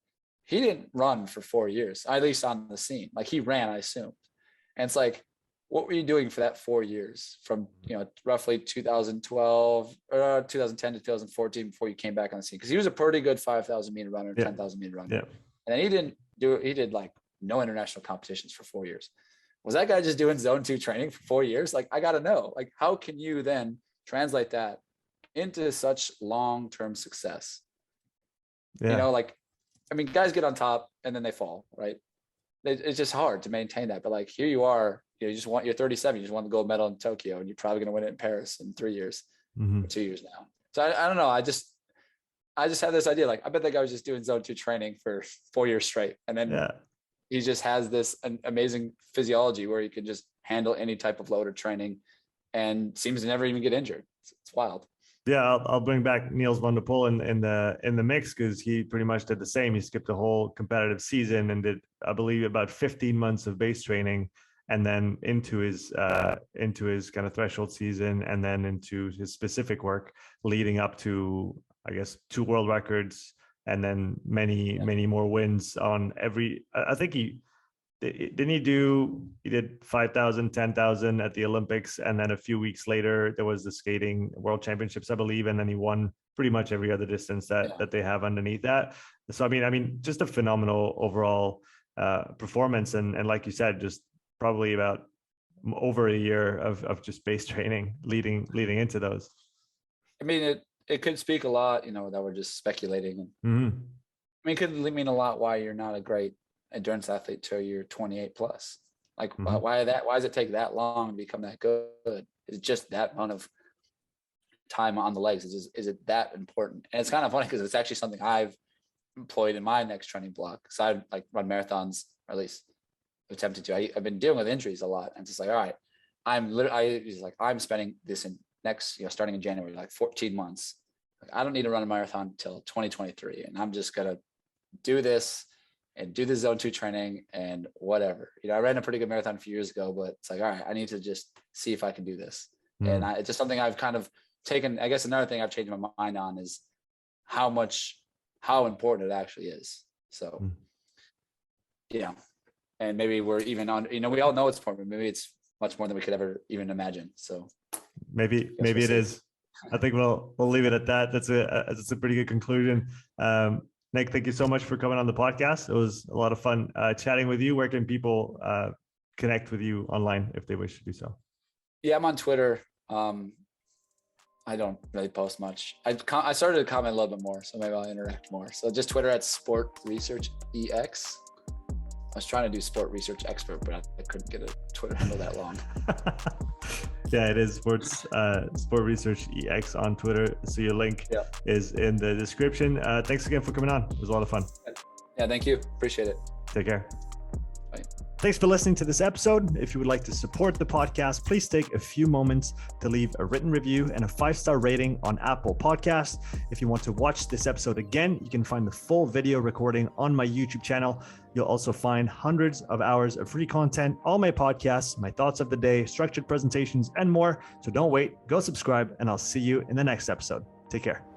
he didn't run for 4 years, at least on the scene. Like, he ran, I assumed. And it's like, what were you doing for that 4 years from, you know, roughly 2012 or 2010 to 2014 before you came back on the scene? Because he was a pretty good 5,000 meter runner, 10,000 meter runner. And then he did like no international competitions for 4 years. Was that guy just doing zone 2 training for 4 years? Like, I got to know, like, how can you then translate that into such long-term success? You know, like, I mean, guys get on top and then they fall, right? It's just hard to maintain that. But like, here you are, you know, you're 37, you just won the gold medal in Tokyo, and you're probably going to win it in Paris in 3 years, or 2 years now. So I don't know. I just had this idea, like, I bet that guy was just doing zone 2 training for 4 years straight. And then he just has this amazing physiology where he can just handle any type of load or training and seems to never even get injured. It's wild. Yeah, I'll bring back Niels van der Poel in the mix, because he pretty much did the same. He skipped a whole competitive season and did, I believe, about 15 months of base training, and then into his kind of threshold season, and then into his specific work leading up to, I guess, 2 world records, and then many more wins on every, I think he did 5,000, 10,000 at the Olympics. And then a few weeks later, there was the skating world championships, I believe. And then he won pretty much every other distance that they have underneath that. So, I mean, just a phenomenal overall performance. And like you said, just probably about over a year of just base training leading into those. I mean, it could speak a lot, you know, that we're just speculating. I mean, it could mean a lot why you're not a great endurance athlete till you're 28 plus. Like, why does it take that long to become that good? Is it just that amount of time on the legs? Is it that important? And it's kind of funny because it's actually something I've employed in my next training block. So I've like run marathons, or at least attempted to. I've been dealing with injuries a lot, and it's just like, all right, I'm spending this in next, you know, starting in January, like 14 months. Like, I don't need to run a marathon until 2023, and I'm just gonna do this and do the zone 2 training and whatever. You know, I ran a pretty good marathon a few years ago, but it's like, all right, I need to just see if I can do this. And it's just something I've kind of taken. I guess another thing I've changed my mind on is how important it actually is. So, you know, and maybe we're even on, you know, we all know it's important, but maybe it's much more than we could ever even imagine. So maybe it is. I think we'll leave it at that. That's a pretty good conclusion. Nick, thank you so much for coming on the podcast. It was a lot of fun chatting with you. Where can people connect with you online if they wish to do so? Yeah, I'm on Twitter. I don't really post much. I started to comment a little bit more, so maybe I'll interact more. So just Twitter at Sport Research EX. I was trying to do Sport Research Expert, but I couldn't get a Twitter handle that long. Yeah, it is Sport Research EX on Twitter. So your link is in the description. Thanks again for coming on. It was a lot of fun. Yeah, thank you. Appreciate it. Take care. Bye. Thanks for listening to this episode. If you would like to support the podcast, please take a few moments to leave a written review and a 5-star rating on Apple Podcasts. If you want to watch this episode again, you can find the full video recording on my YouTube channel. You'll also find hundreds of hours of free content, all my podcasts, my thoughts of the day, structured presentations, and more. So don't wait, go subscribe, and I'll see you in the next episode. Take care.